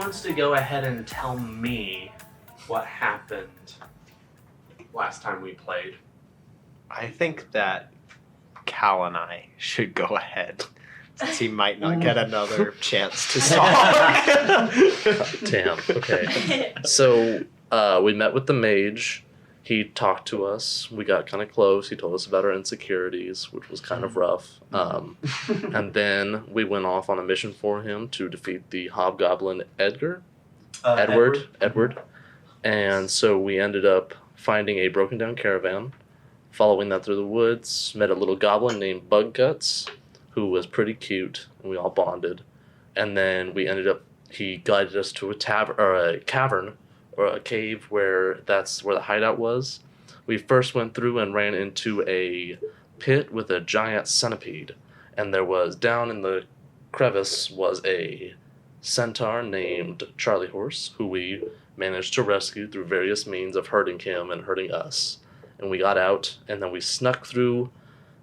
wants to go ahead and tell me what happened last time we played? I think that Kalunigh should go ahead, since he might not get another chance to talk. Damn. Okay. So we met with the mage. He talked to us. We got kind of close. He told us about our insecurities, which was kind of rough. And then we went off on a mission for him to defeat the hobgoblin Edward. And so we ended up finding a broken down caravan, following that through the woods, met a little goblin named Bug Guts, who was pretty cute, and we all bonded. And then he guided us to a cavern, or a cave, that's where the hideout was. We first went through and ran into a pit with a giant centipede, and down in the crevice was a centaur named Charlie Horse, who we managed to rescue through various means of hurting him and hurting us. And we got out, and then we snuck through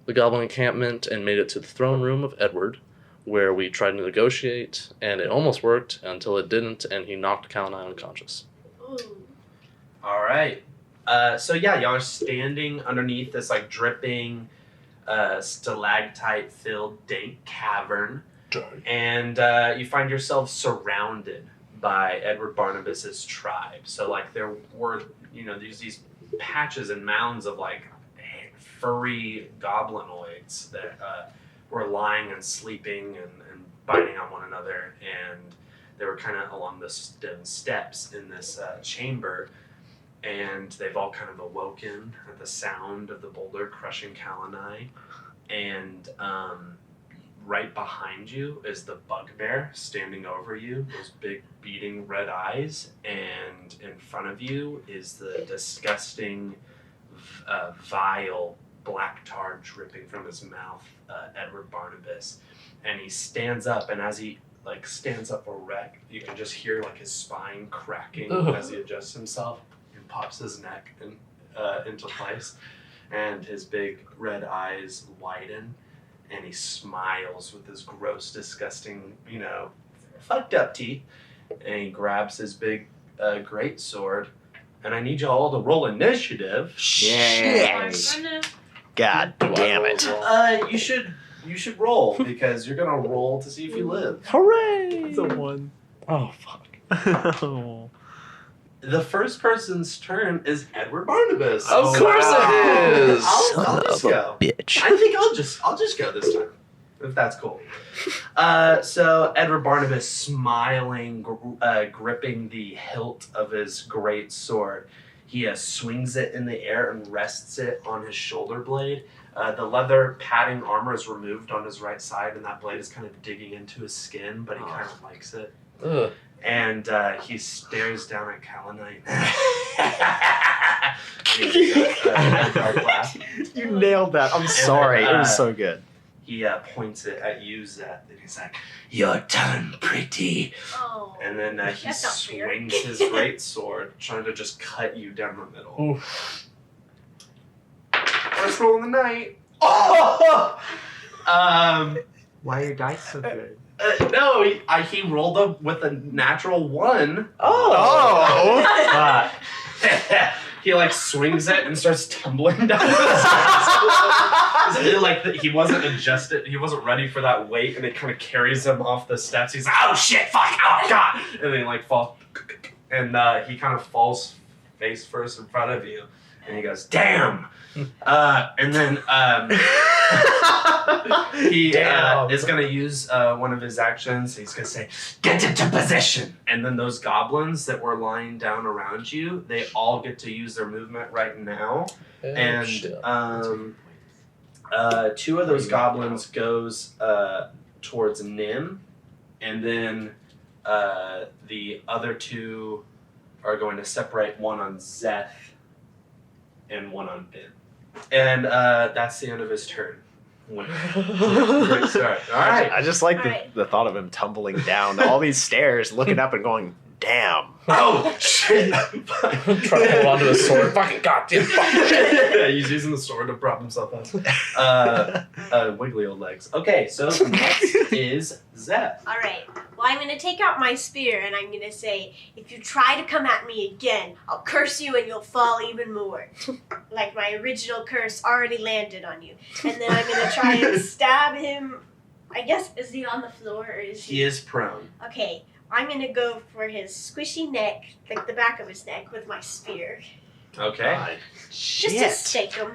the goblin encampment and made it to the throne room of Edward, where we tried to negotiate, and it almost worked until it didn't, and he knocked Kalunigh unconscious. All right. So yeah, y'all are standing underneath this like dripping, stalactite-filled dank cavern, and you find yourself surrounded by Edward Barnabas's tribe. So like there were, these patches and mounds of like furry goblinoids that were lying and sleeping and biting on one another, and they were kind of along the stone steps in this chamber, and they've all kind of awoken at the sound of the boulder crushing Kalunigh. And right behind you is the bugbear standing over you, those big beating red eyes, and in front of you is the disgusting, vile black tar dripping from his mouth, Edward Barnabas. And he stands up, and as he stands up erect, you can just hear like his spine cracking as he adjusts himself and pops his neck into place, and his big red eyes widen, and he smiles with his gross, disgusting, fucked up teeth, and he grabs his big great sword, and I need you all to roll initiative. Yes. God damn it. You should roll, because you're gonna roll to see if you live. Hooray! It's a 1. Oh, fuck. The first person's turn is Edward Barnabas. Of course it is! I'll just go. Bitch. I think I'll just go this time, if that's cool. So Edward Barnabas, smiling, gripping the hilt of his great sword, he swings it in the air and rests it on his shoulder blade. The leather padding armor is removed on his right side, and that blade is kind of digging into his skin, but he kind of likes it. Ugh. And he stares down at Kalunigh. You nailed that. I'm sorry. It was so good. He points it at you, Zeth, and he's like, "Your turn, pretty." Oh. And then he That's not fair. swings his great sword, trying to just cut you down the middle. Oof. First roll of the night. Oh! Why are your dice so good? No, he rolled up with a natural 1. Oh! He swings it and starts tumbling down the stairs. He wasn't adjusted. He wasn't ready for that weight, and it kind of carries him off the steps. He's like, "Oh shit! Fuck! Oh god!" And then he falls, and he kind of falls face first in front of you, and he goes, "Damn!" And then he is going to use one of his actions. He's going to say, "Get into position." And then those goblins that were lying down around you, they all get to use their movement right now. And shit. 2 of those goblins goes towards Nim, and then the other 2 are going to separate, one on Zeth and one on Ben. And that's the end of his turn. Great start. All right. I just like All right. the thought of him tumbling down all these stairs, looking up and going, damn. Oh shit! Trying to hold onto his sword. Fucking goddamn fucking shit. Yeah, he's using the sword to prop himself up. Wiggly old legs. Okay, so next is Zep. All right. Well, I'm going to take out my spear and I'm going to say, if you try to come at me again, I'll curse you and you'll fall even more. Like my original curse already landed on you. And then I'm going to try and stab him. I guess, is he on the floor or is he? He is prone. Okay. I'm going to go for his squishy neck, like the back of his neck, with my spear. Okay. Just to stake him.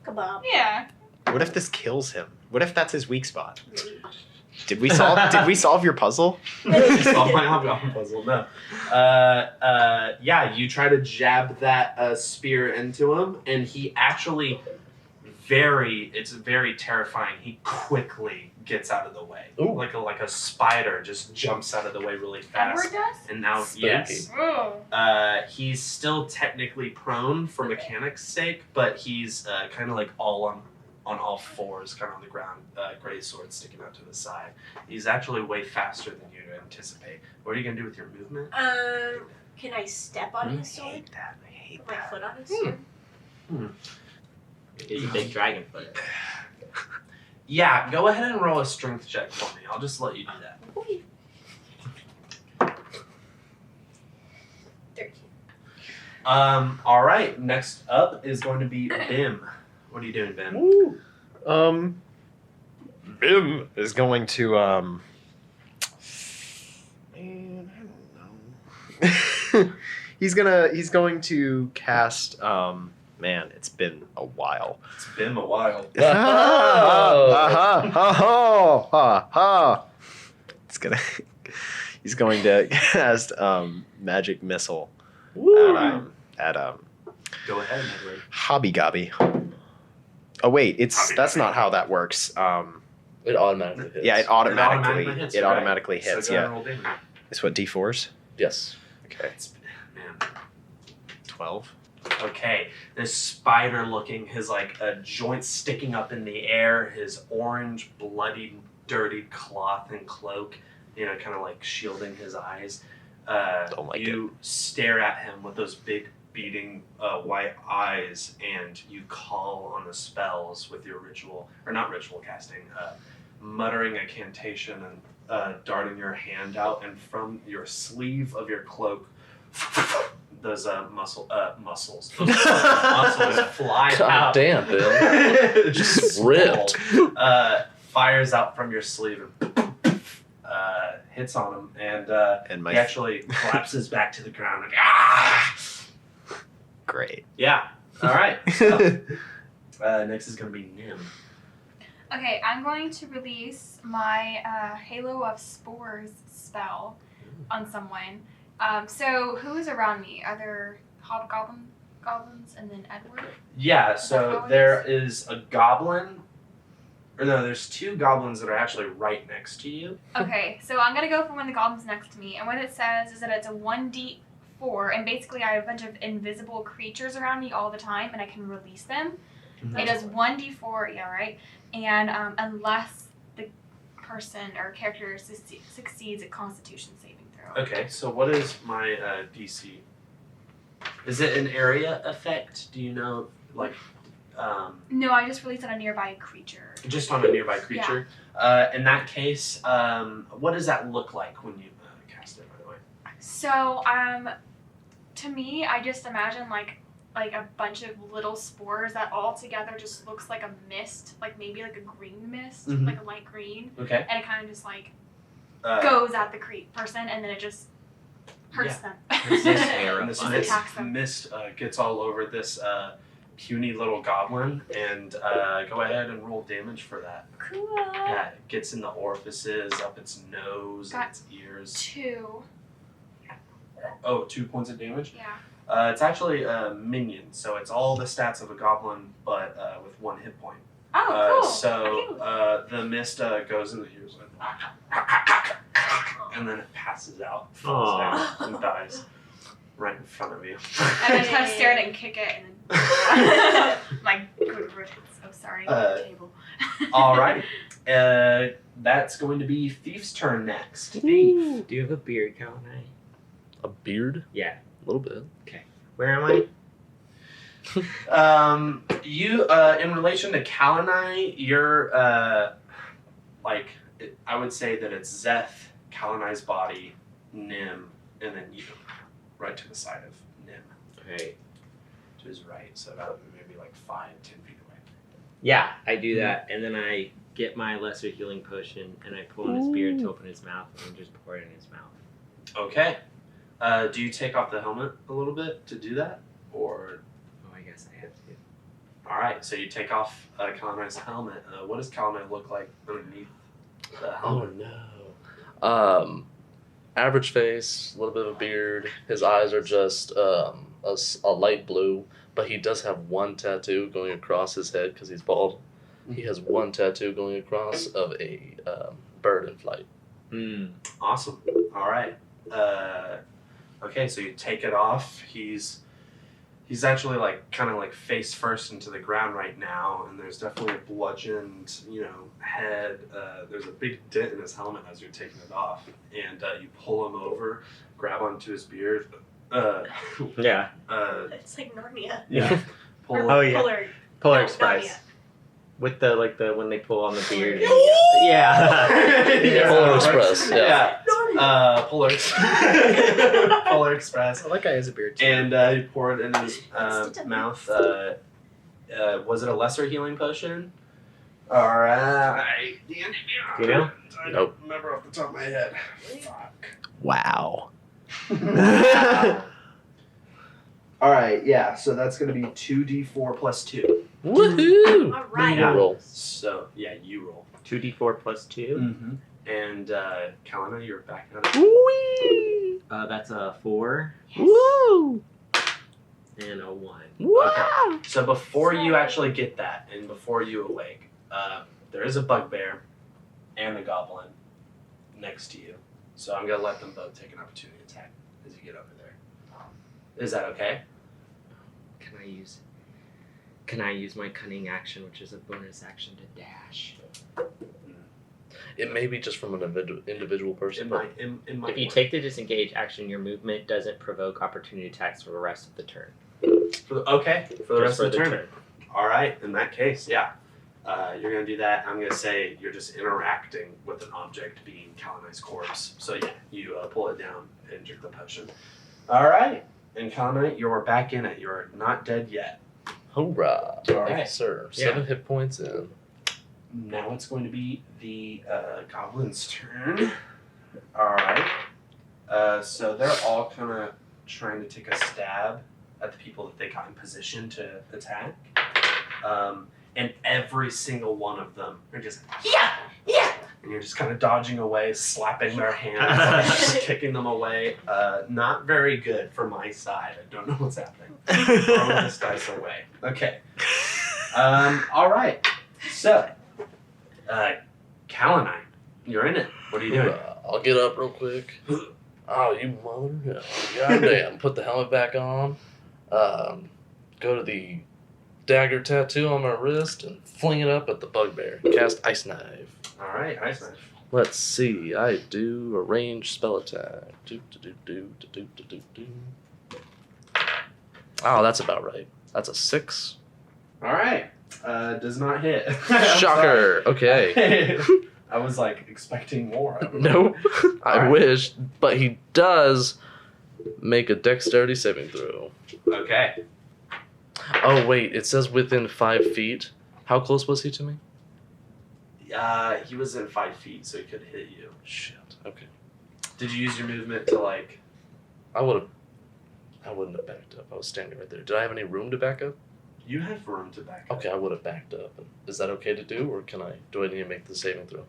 Kebab. Yeah. What if this kills him? What if that's his weak spot? Did we solve your puzzle? Solve my hobgoblin puzzle. No. Yeah, you try to jab that spear into him, and he actually it's very terrifying. He quickly gets out of the way. Ooh. Like a spider just jumps out of the way really fast. Edward does? And now, Spooky. yes. Oh. He's still technically prone for mechanics' sake, but he's kind of like all on all fours, kind of on the ground, gray sword sticking out to the side. He's actually way faster than you'd anticipate. What are you going to do with your movement? Can I step on his I sword? hate that. I hate Put my that. foot on his sword? Get your big dragon foot. Yeah, go ahead and roll a strength check for me. I'll just let you do that. 13. All right, next up is going to be Bim. What are you doing, Bim? Woo. Bim is going to man, I don't know. he's going to cast man, it's been a while. It's been a while. He's going to cast magic missile at Go ahead, Edward. Hobbie-Gobbie. Oh wait, that's not how that works. It automatically hits. Yeah, it automatically hits. right. Hits. So go ahead Yeah, and roll damage. it's what D4s. Yes. Okay, Man. 12. Okay, this spider looking, his joints sticking up in the air, his orange, bloodied, dirty cloth and cloak, kind of like shielding his eyes. Don't like you stare at him with those big, beating white eyes, and you call on the spells with your ritual, or not ritual casting, muttering a cantation and darting your hand out, and from your sleeve of your cloak, those muscles fly God out. damn, Bill. Just ripped. Fires out from your sleeve and hits on him, and And he actually collapses back to the ground. Like, ah! Great. Yeah. All right. So, next is going to be Nim. Okay, I'm going to release my Halo of Spores spell on someone. So who is around me? Are there goblins and then Edward? Yeah. that So how it there is a goblin. Or no, there's two goblins that are actually right next to you. Okay, so I'm gonna go for one of the goblins next to me, and what it says is that it's a 1d4, and basically I have a bunch of invisible creatures around me all the time, and I can release them. It does 1d4, yeah, right? And unless the person or character succeeds at Constitution saving throw. Okay. So what is my DC? Is it an area effect? Do you know, No, I just released on a nearby creature. just on a nearby creature? In that case, what does that look like when you cast it? By the way. So, to me, I just imagine like a bunch of little spores that all together just looks like a mist, like maybe like a green mist, Mhm. like a light green, Okay. and it kind of just Goes. goes at the person, and then it just hurts them. This Just attacks them. mist gets all over this puny little goblin, and go ahead and roll damage for that. Cool. Yeah, it gets in the orifices, up its nose, and Got its ears. 2. Oh, 2 points of damage? Yeah. It's actually a minion, so it's all the stats of a goblin, but with 1 hit point. Oh, cool. So the mist goes in the ears, and then it passes out, falls down, and dies right in front of you. And I just kind of stare at it and kick it, and then my good riddance. Oh, sorry. Table. All right. That's going to be Thief's turn next. Thief. Do you have a beard, Kalunigh? A beard? Yeah. A little bit. Where am I? You, in relation to Kalunigh, you're, I would say that it's Zeth, Kalunigh's body, Nim, and then you, right to the side of Nim, Okay. to his right, so about maybe like 5-10 feet away. Yeah, I do that, and then I get my lesser healing potion, and I pull on his beard to open his mouth, and just pour it in his mouth. Okay. Do you take off the helmet a little bit to do that, or? Oh, I guess I have to. All right, so you take off Kalunigh's helmet. What does Kalunigh look like underneath the helmet? No. Average face, a little bit of a beard. His eyes are just a light blue, but he does have one tattoo going across his head because he's bald. He has one tattoo going across of a bird in flight. Awesome. All right. Okay, so you take it off. He's actually kind of face first into the ground right now, and there's definitely a bludgeoned, head. There's a big dent in his helmet as you're taking it off, and you pull him over, grab onto his beard. Yeah. It's like Narnia. Yeah. Pull. Oh, yeah. Polar. Polar No, Express. Narnia. With the when they pull on the beard. Yeah. Polar Express, yeah. Polar Express. I like guy has a beard too. And you pour it in his mouth. Was it a lesser healing potion? Alright. Do you know? I Nope. don't remember off the top of my head. Fuck. Wow. Alright, yeah, so that's going to be 2d4 plus 2. Woohoo! All right. You roll. So, yeah, you roll. 2d4 plus 2. Mm-hmm. And Kalunigh, you're back at it. Wee! That's a 4 Woo! and a 1. Wow! So before you actually get that, and before you awake, there is a bugbear and a goblin next to you. So I'm gonna let them both take an opportunity attack as you get over there. Is that okay? Can I use my cunning action, which is a bonus action to dash? It may be just from an individual person. but If you take the disengage action, your movement doesn't provoke opportunity attacks for the rest of the turn. for the rest Just of the turn. All right. In that case, yeah, you're gonna do that. I'm gonna say you're just interacting with an object being Kalunigh's corpse. So yeah, you pull it down and drink the potion. All right. And Kalunigh, you're back in it. You're not dead yet. Hoorah! All Thank right. you, sir. Yeah. 7 hit points in. Now it's going to be the goblin's turn. All right. So they're all kind of trying to take a stab at the people that they got in position to attack. And every single one of them are just, yeah! And you're just kind of dodging away, slapping their hands, just kicking them away. Not very good for my side. I don't know what's happening. Throwing this dice away. Okay. All right. So, Kalunigh, you're in it. What are you doing? Hoorah. I'll get up real quick. Oh, you mother. Goddamn. Put the helmet back on. Go to the dagger tattoo on my wrist and fling it up at the bugbear. Cast Ice Knife. All right, Ice Knife. Let's see. I do a ranged spell attack. Oh, that's about right. That's a 6. All right. Does not hit. Shocker. Okay. I was expecting more. I don't know. Nope. I Alright. wish, but he does make a dexterity saving throw. Okay. Oh wait, it says within 5 feet. How close was he to me? He was in 5 feet, so he could hit you. Shit. Okay. Did you use your movement to I wouldn't have backed up. I was standing right there. Did I have any room to back up? You have room to back up. Okay, I would have backed up. Is that okay to do, or do I need to make the saving throw?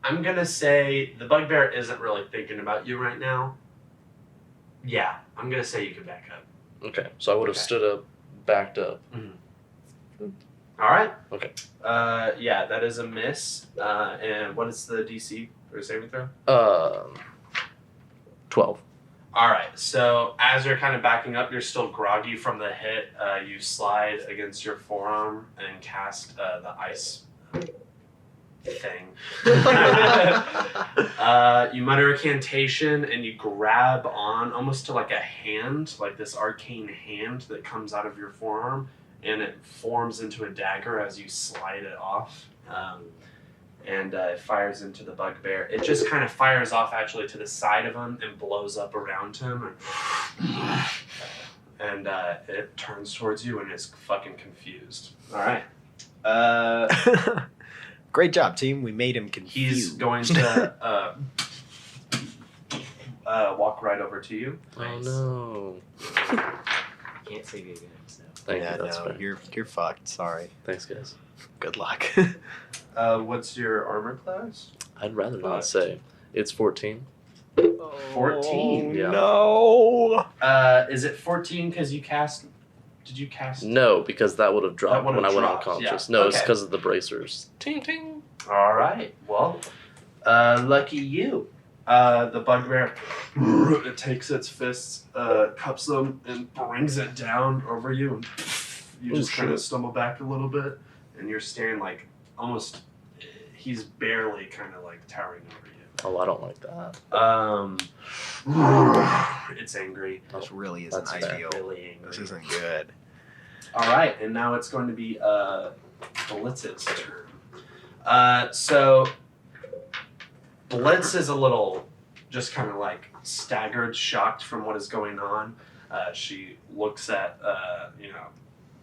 I'm gonna say the bugbear isn't really thinking about you right now. Yeah, I'm gonna say you can back up. Okay, so I would have Okay. stood up, backed up. All right. Okay. Yeah, that is a miss. And what is the DC for saving throw? 12. All right. So as you're kind of backing up, you're still groggy from the hit. You slide against your forearm and cast the ice thing. You mutter a cantation and you grab on almost to like a hand, like this arcane hand that comes out of your forearm, and it forms into a dagger as you slide it off. And it fires into the bugbear. It just kind of fires off actually to the side of him and blows up around him. And it turns towards you and is fucking confused. All right. Great job, team. We made him confused. He's going to walk right over to you. Oh no. Can't save you again. So. Thank you. That's fair. You're fucked. Sorry. Thanks, guys. Good luck. What's your armor class? I'd rather not say. It's 14. 14. Yeah. No. Is it 14 because you cast? Did you cast? No, because that would have dropped would've when I went dropped, unconscious. yeah. No, it's Okay. because of the bracers. Ting ting. All right. Well, lucky you. The bugbear it takes its fists, cups them, and brings it down over you, and you just kind of stumble back a little bit, and you're staring like almost. He's barely kind of like towering over you. Oh, I don't like that. It's angry. This really isn't That's fair. ideal. Really angry. This isn't good. All right, and now it's going to be Blitz's turn. So Blitz is a little just kind of like staggered, shocked from what is going on. She looks at,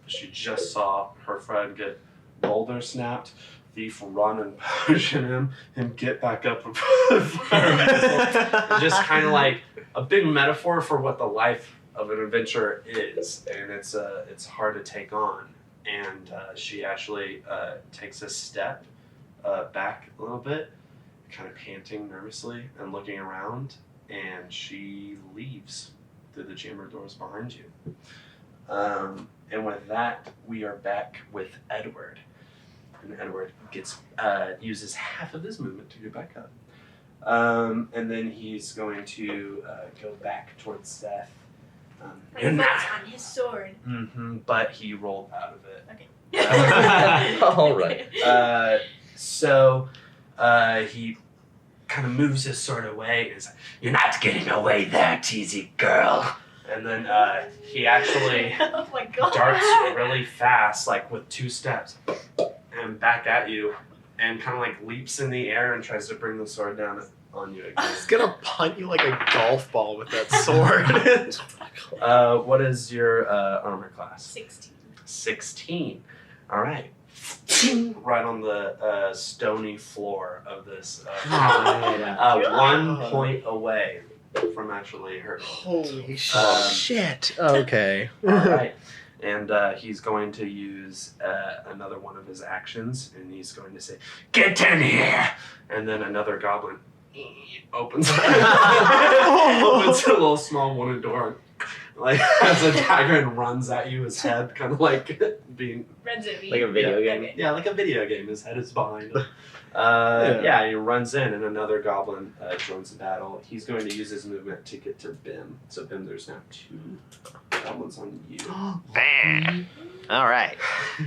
she just saw her friend get boulder snapped. Thief run and push him and get back up and just kind of like a big metaphor for what the life of an adventurer is, and it's hard to take on. And she actually takes a step back a little bit, kind of panting nervously and looking around, and she leaves through the chamber doors behind you. And with that, we are back with Edward. And Edward uses half of his movement to get back up. And then he's going to go back towards Seth. My foot's on his sword. But he rolled out of it. Okay. All right. So he kind of moves his sword away and is like, "You're not getting away there, teasy girl." And then he actually Oh my god. darts really fast, like with 2 steps, and back at you, and kind of like leaps in the air and tries to bring the sword down on you again. He's gonna punt you like a golf ball with that sword. What is your armor class? 16. 16. All right. Right on the stony floor of this. 1 point away from actually hurting. Holy Um, shit. Okay. All right. And he's going to use another one of his actions, and he's going to say, "Get in here!" And then another goblin opens opens a little small wooden door, like has a dagger and runs at you. His head kind of like being Runs at me. Like a video game. Okay. yeah, like a video game. His head is behind him. He runs in, and another goblin joins the battle. He's going to use his movement to get to Bim. So Bim, there's now 2 goblins on you. All right.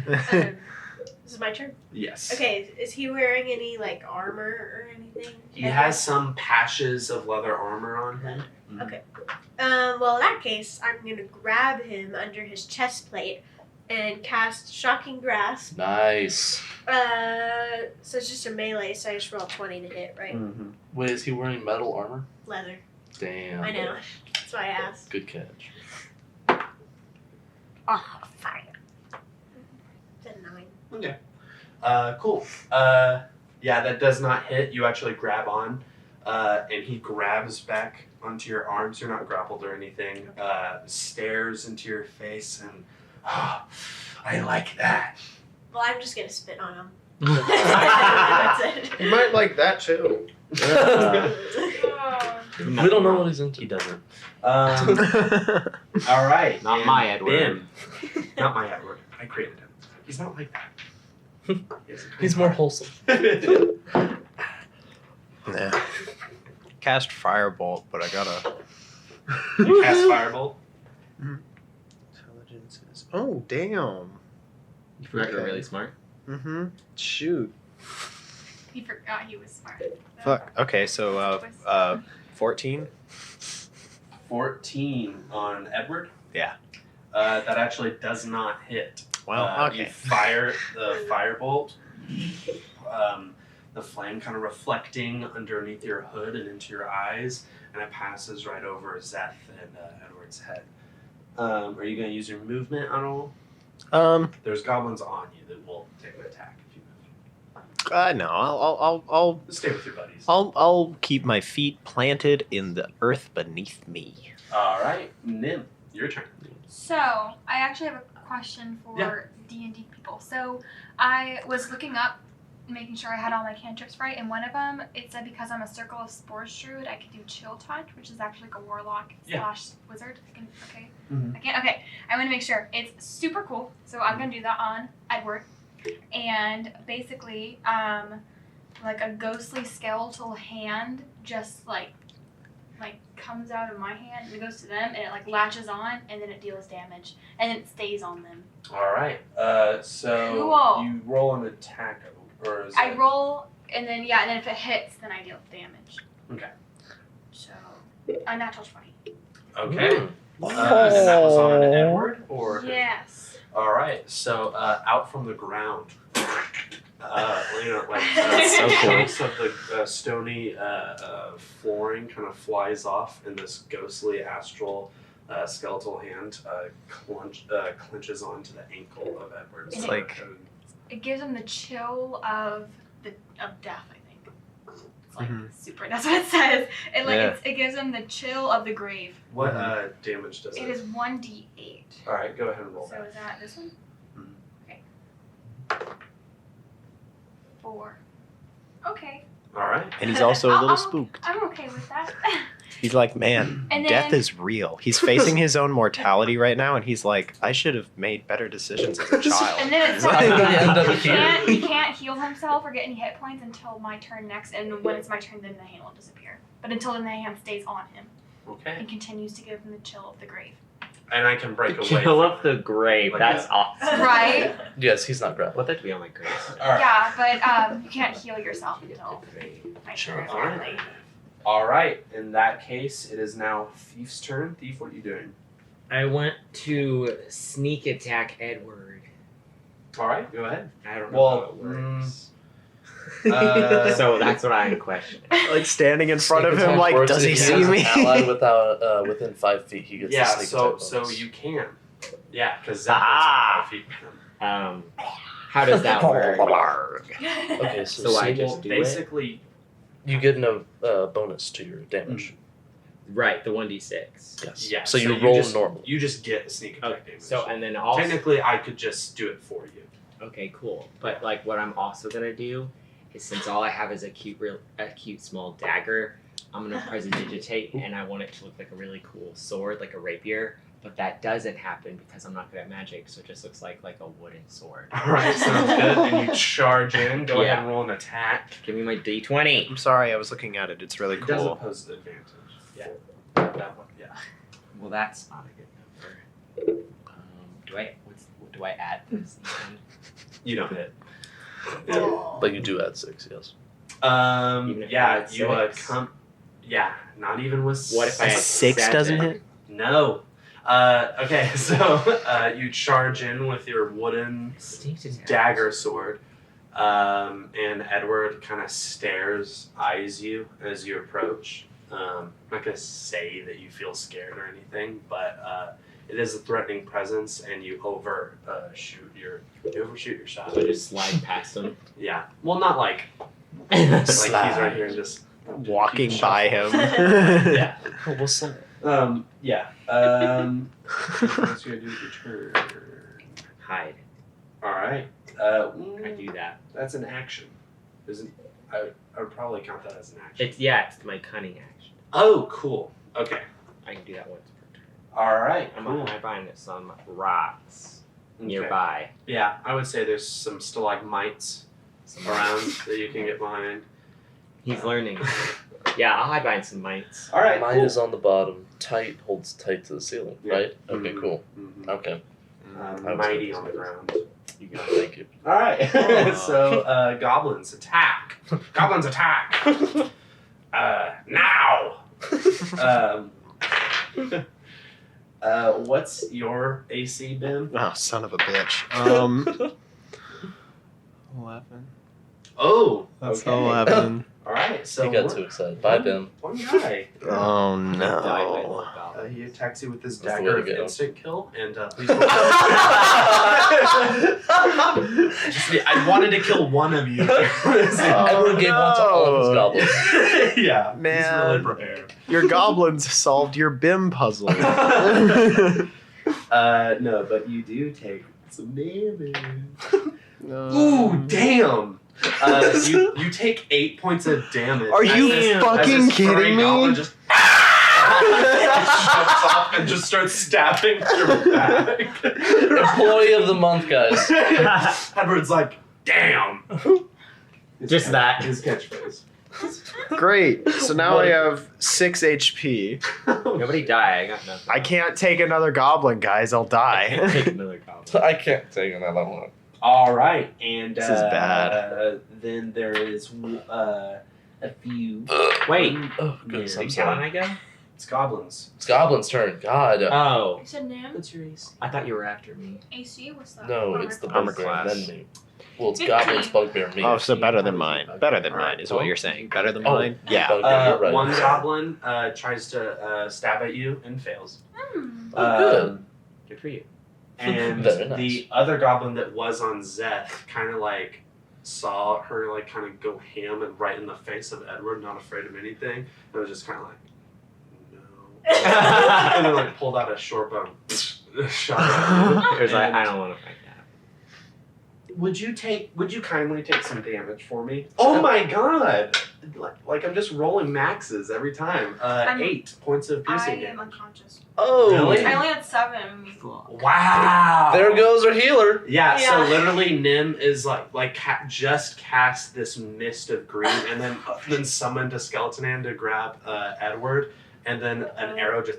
This is my turn? Yes. Okay, is he wearing any, like, armor or anything? He has some patches of leather armor on him. Okay. Well, in that case, I'm going to grab him under his chest plate and cast Shocking Grasp. Nice. So it's just a melee, so I just roll 20 to hit, right? Mm-hmm. Wait, is he wearing metal armor? Leather. Damn. I know. That's why I asked. Good catch. Oh, fire. It's a 9. Okay. Cool. Yeah, that does not hit. You actually grab on, and he grabs back onto your arms. You're not grappled or anything. Stares into your face and, I like that. Well, I'm just going to spit on him. Oh. That's it. You might like that too. We don't know what he's into. He doesn't. All right. Not and my Edward. Bim. Not my Edward. I created him. He's not like that. He's more wholesome. Yeah. Cast Firebolt, but I gotta. You cast Firebolt. Intelligence is. Oh, damn. You forgot you're really smart. Mm-hmm. Shoot. He forgot he was smart. Fuck. Okay, so 14. 14 on Edward. Yeah. That actually does not hit. Well, You okay. fire the firebolt. The flame kind of reflecting underneath your hood and into your eyes, and it passes right over Zeth and Edward's head. Are you going to use your movement at all? There's goblins on you that will take an attack if you move. No, I'll Just stay with your buddies. I'll keep my feet planted in the earth beneath me. All right, Nim, your turn. So, I actually have a question for D&D people. So, I was looking up, making sure I had all my cantrips right, and one of them, it said because I'm a Circle of Spores Druid, I could do Chill Touch, which is actually like a warlock slash wizard. Okay. Mhm. I can't. Okay. I want to make sure. It's super cool. So, I'm going to do that on Edward. And basically, like a ghostly skeletal hand just like comes out of my hand and it goes to them and it like latches on and then it deals damage and then it stays on them. All right. So Cool. you roll an attack, or is I it... roll and then and then if it hits then I deal damage. Okay. So a natural 20. Okay. And that was on an Edward, or Yes. all right. So out from the ground, That's so cool. chunks of the stony flooring kind of flies off, and this ghostly astral skeletal hand clenches onto the ankle of Edward. It's like- It gives them the chill of death, I think. It's like Mhm. super. That's what it says. It like Yeah. it gives them the chill of the grave. What damage does it? It is 1d8. All right, go ahead and roll So that. is that this one? Mhm. Okay. 4. Okay. All right. And he's also a little I'm- spooked. I'm okay with that. He's like, man, And death then- is real. He's facing his own mortality right now, and he's like, I should have made better decisions as a child. And then it's I'm gonna end up he can't heal himself or get any hit points until my turn next, and when it's my turn, then the hand will disappear. But until then, the hand stays on him Okay. and continues to give him the chill of the grave. And I can break away. Kill from up the grave. Like That's that. awesome. Right? Yes, he's not grappling. Want that to be on my grace. All right. Yeah, but you can't heal yourself until my turn. All right. Apparently. All right. In that case, it is now Thief's turn. Thief, what are you doing? I want to sneak attack Edward. All right, go ahead. I don't know Well, how it works. uh, So that's what I'm questioning. Like standing in front of Sneak him, attack like, works does he if see has an me? ally without within 5 feet, he gets Yeah. the sneak attack So bonus. you can. Yeah, because that Ah. is 5 feet from him. How does that work? Okay, so, So I see, just Well, do basically, you get no bonus to your damage. Right, the 1d6. Yes. yeah. So you roll just, normal. You just get sneak attack Okay, damage. so and then also technically, I could just do it for you. okay, cool. But like what I'm also gonna do is since all I have is a cute small dagger, I'm gonna prestidigitate and I want it to look like a really cool sword, like a rapier. But that doesn't happen because I'm not good at magic, so it just looks like a wooden sword. All right, sounds good. And you charge in. Go ahead Yeah. and roll an attack. Give me my d20. I'm sorry, I was looking at it. It's really It does cool. oppose the advantage. Yeah. That one. Yeah. Well, that's not a good number. Do I add this? You don't hit. Oh. But you do add 6, yes. Even if I Yeah. had You 6? come. Yeah. Not even with. What if I A had 6 doesn't 7? hit? No. Okay. So you charge in with your wooden Sneak attack. dagger sword, and Edward kind of eyes you as you approach. I'm not gonna say that you feel scared or anything, but it is a threatening presence, and you overshoot your shot. So I just slide past him. Yeah. Well, not like he's right here and just Walking keep by shuffling. him. Yeah. What's that? Yeah. What's you gonna do with your turn? Hide. All right. I do that. That's an action. Isn't? I would probably count that as an action. It's my cunning action. Oh, cool. Okay. I can do that once per turn. All right. I'm Cool. buying some rocks Okay. nearby. Yeah, I would say there's some stalagmites around that you can get behind. He's learning. Yeah, I'll hide behind some mites. All right. Mine Cool. is on the bottom. Tight holds tight to the ceiling, Yeah. right? Okay, Mhm. cool. Mhm. Okay. Mighty on the ground. You got it. Thank you. All right. So goblins attack. Goblins attack. Now. What's your AC, Ben? Oh, son of a bitch. 11. Oh, That's okay. 11. All right. So He got too excited. Bye, Ben. One guy. Oh Die, my no. little goblin. He attacks you with his That's the dagger way of to go. instant kill, and please. I wanted to kill one of you. Edward gave one to all of his goblins. Yeah, Man. he's really prepared. Your goblins solved your BIM puzzle. No, but you do take some damage. Ooh, damn! You take 8 points of damage. Are you As fucking this furry kidding me? goblin just jumps off and just starts stabbing your back. Employee of the month, guys. Edward's like, damn. Just that. His catchphrase. Great. So now I have 6 HP. Nobody die. I got nothing. I can't take another goblin, guys. I'll die. Take another goblin. I can't take another one. All right, and This is bad. Then there is a few. Wait. Oh, goodness, I'm Did sorry. I go? It's goblins. It's Goblin's turn. God. Oh. You said Nim? What's your AC? I thought you were after me. AC? What's that? No, Armor it's the class. Armor bugbear, class. then me. Well, it's 15. Goblin's bugbear, me. Oh, so better than mine. Better than mine is what you're saying. Better than Oh. mine? Yeah. Bugbear, you're right. One goblin tries to stab at you and fails. Hmm. Oh, good. Good for you. And Very nice. the other goblin that was on Zeth kind of like saw her like kind of go ham and right in the face of Edward, not afraid of anything. And was just kind of like, no. And then like pulled out a short bow, shot at you. It was like, And I don't want to fight that. Would you kindly take some damage for me? Oh my god! Like I'm just rolling maxes every time. 8 points of I piercing am damage. unconscious. Oh, Really? I only had 7. Wow! there goes our healer. Yeah, so Yeah. literally Nim is just cast this mist of green and then summoned a skeleton hand to grab Edward, and then an arrow just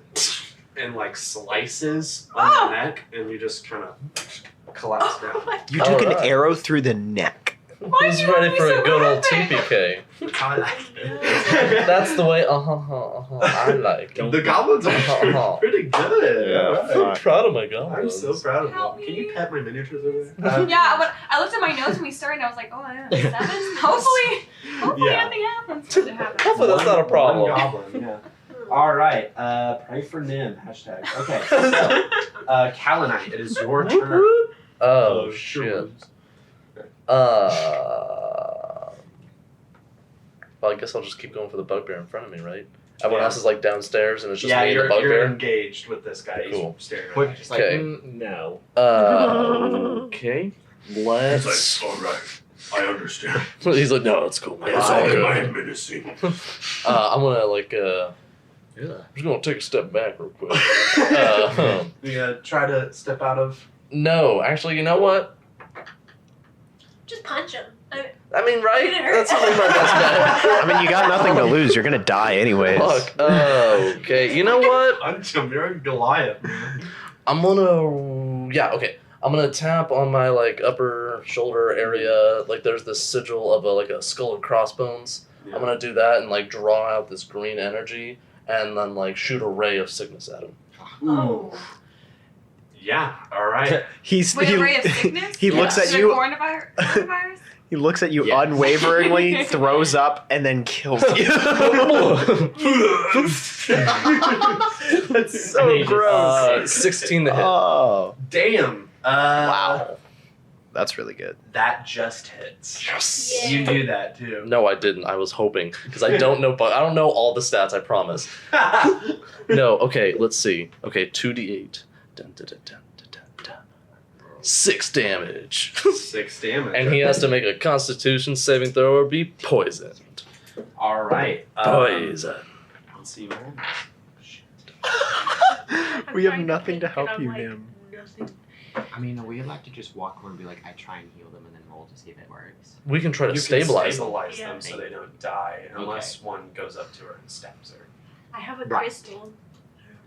and like slices on Oh! the neck, and you just kind of collapse down. You took an Alright. arrow through the neck. Why He's you ready always for a so good old graphic? TPK. I like it. That's the way, I like it. The goblins are pretty good. Yeah, Alright. I'm proud of my I'm goblins. so proud of Help them. Can you me. pet my miniatures over there? Yeah, when I looked at my notes when we started, and I was like, oh, I have 7? Hopefully Yeah. nothing happens. But it happened. Hopefully that's not a problem. One goblin, yeah. All right, pray for Nim, hashtag. Okay, so, Kalunigh, it is your turn. Oh, shit. Well, I guess I'll just keep going for the bugbear in front of me, right? Everyone Yeah. else is like downstairs, and it's just Yeah, me and the you're bugbear. engaged with this guy. Cool. He's staring at We're you. just like, Okay. no. Okay. Let's. alright, I understand. He's like, no, it's cool, man. It's all good. menacing. I'm gonna I'm just gonna take a step back real quick. Yeah, try to step out of. No, actually, you know what? Just punch him. I mean, right? It hurt. That's probably my best bet. I mean, you got nothing to lose. You're gonna die anyways. Fuck. Okay. You know what? Punch him, you're a Goliath, man. I'm gonna tap on my like upper shoulder area. Like there's this sigil of a skull and crossbones. Yeah. I'm gonna do that and like draw out this green energy and then like shoot a ray of sickness at him. Oh. Yeah, alright. He's Wait, he, a ray of sickness? he looks Is at it you. coronavirus? He looks at you Yeah. unwaveringly, throws up, and then kills you. That's so And he just- gross. 16 to hit. Oh, Damn. wow. That's really good. That just hits. Yes. Yeah. You knew that too. No, I didn't. I was hoping because I don't know. I don't know all the stats. I promise. No. Okay. Let's see. Okay. 2d8. Dun, dun, dun, dun, dun, dun, dun. 6 damage. 6 damage. And he has to make a Constitution saving throw or be poisoned. Alright. Poison. Let's see what happens. We have nothing to help you, Nim. Nothing. I mean, are we allowed to just walk over and be like, I try and heal them and then roll to see if it works? We can try to You stabilize can them. stabilize Yeah. them so they don't die unless one goes up to her and stabs her. I have a Right. crystal. I don't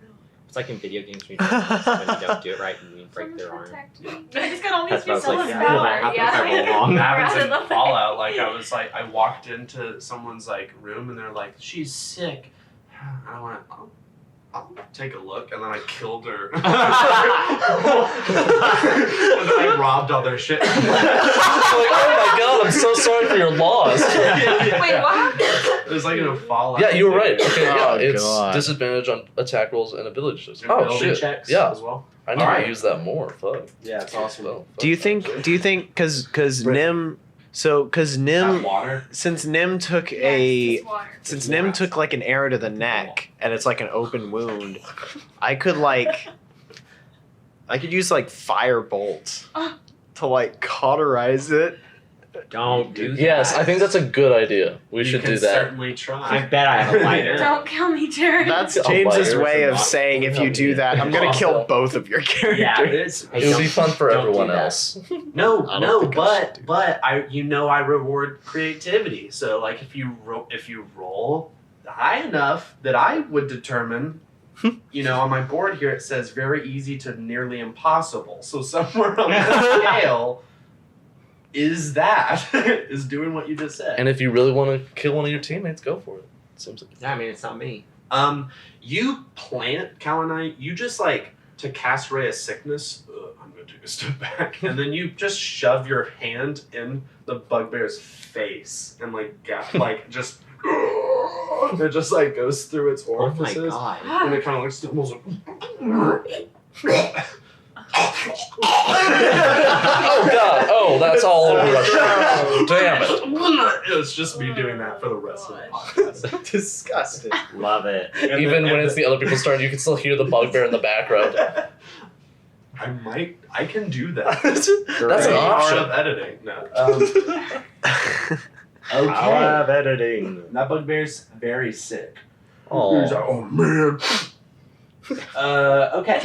know. It's like in video games when you don't do it right and you break their arm. Protect me. I just got all these That's what I was people like, in yeah, power. that happens if I roll wrong. It happens We're in out of the Fallout. Like I walked into someone's like room and they're like, she's sick. I went, I'll take a look, and then I killed her. And then I robbed all their shit. Like, oh my god, I'm so sorry for your loss. Wait, what happened? It was like in a Fallout. Yeah, you were right. Okay, yeah, Oh, it's God. disadvantage on attack rolls and ability checks. And Oh building shit! checks Yeah, as well. I need Alright. to use that more. Fuck. Yeah, it's awesome. Well, Do you think because Nim because That Nim water. since Nim took Yes, a it's water. since Nim took like an arrow to the neck and it's like an open wound, I could use like fire bolt to like cauterize it. Don't do that. Yes, I think that's a good idea. We should can do that. Certainly I try. bet I have a lighter. Don't kill me, Jared. That's I'll James's fire way some of rock. saying if you do that, I'm gonna kill both of your Yeah, characters. it's It would be fun for don't everyone do that. else. no, I don't no, think I should do but I reward creativity. So like if you roll high enough that I would determine. On my board here it says very easy to nearly impossible. So somewhere on the scale is doing what you just said. And if you really want to kill one of your teammates, go for it. Seems like I mean, it's not me. You plant Kalunigh, you just like to cast Ray of Sickness. I'm gonna take a step back, and then you just shove your hand in the bugbear's face and just it just like goes through its Oh my orifices, god. and it kind of like stumbles. oh god! Oh, that's all over our show. Damn it! It's just me doing that for the rest of the podcast. Disgusting. Love it. And Even then- when it's the other people's turn, you can still hear the bugbear in the background. I can do that. That's an Power option. of editing. No. Power Okay. of editing. That bugbear's very sick. Oh. He's like, oh man. Okay.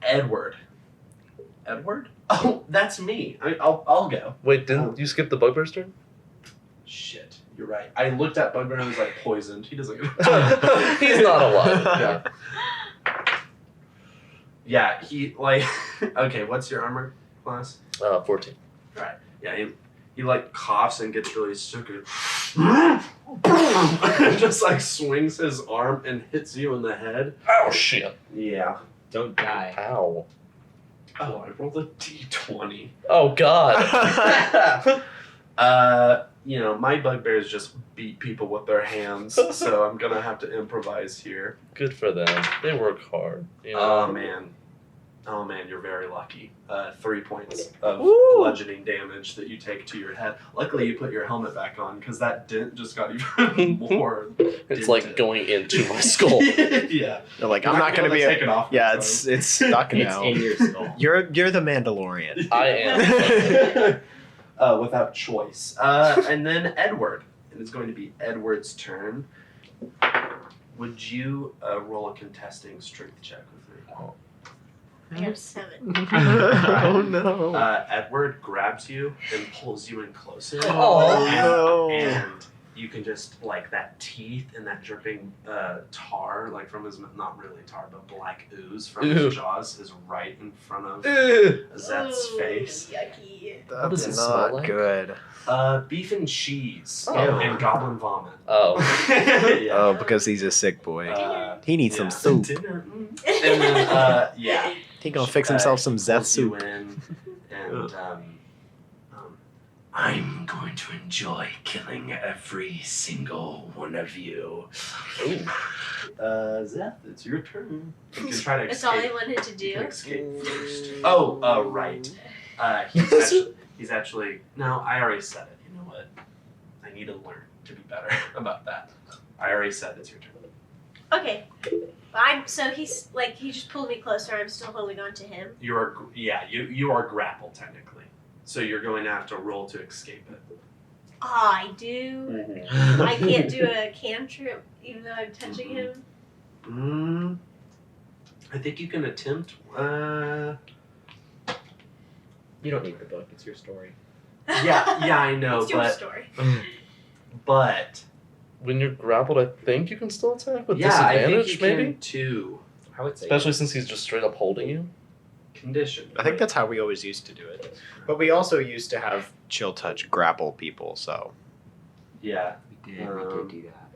Edward. Edward? Oh, that's me. I'll go. Wait, didn't you skip the bugbear's turn? Shit, you're right. I looked at Bugbear and was like poisoned. He doesn't. He's not alive. Yeah. Yeah. He like. Okay. What's your armor class? 14. Yeah. He like coughs and gets really sick and just like swings his arm and hits you in the head. Oh shit! Yeah. Don't die. Ow! Oh, I rolled a d20. Oh god! My bugbears just beat people with their hands, so I'm gonna have to improvise here. Good for them. They work hard. You know? Oh man, you're very lucky. 3 points of Woo! bludgeoning damage that you take to your head. Luckily, you put your helmet back on because that dent just got even more. It's like going into my skull. Yeah. They're like, You're I'm not gonna be. take it off. Yeah, next it's stuck It's now. in your skull. You're the Mandalorian. I am. time. Without choice. And then Edward. It is going to be Edward's turn. Would you roll a contesting strength check with me? I have 7. Oh no. Edward grabs you and pulls you in closer. Oh, and, no. and you can just, like, that teeth and that dripping tar, like, from his, not really tar, but black ooze from Ew. his jaws is right in front of Ugh. Zet's Ooh, face. Yucky. What does That's it smell not like? good. Beef and cheese Oh. and goblin vomit. Oh. Yeah. Oh, because he's a sick boy. He needs some soup. Dinner. And then, yeah. He gonna fix himself some Zeth pulls you soup. in and, I'm going to enjoy killing every single one of you. Zeth, it's your turn. You can try to That's all I escape. wanted to You can do. escape first. Right. He's actually. No, I already said it. You know what? I need to learn to be better about that. I already said it's your turn. Okay. So he's like, he just pulled me closer. I'm still holding on to him. You are grappled technically, so you're going to have to roll to escape it. I do. I can't do a cantrip even though I'm touching him. I think you can attempt. You don't need the book. It's your story. Yeah, I know, It's your but story. When you're grappled, I think you can still attack with yeah, I think disadvantage, you maybe? can too. I would say. Especially since he's just straight up holding you. Condition. I think that's how we always used to do it. But we also used to have chill touch grapple people, so. Yeah, We did do that.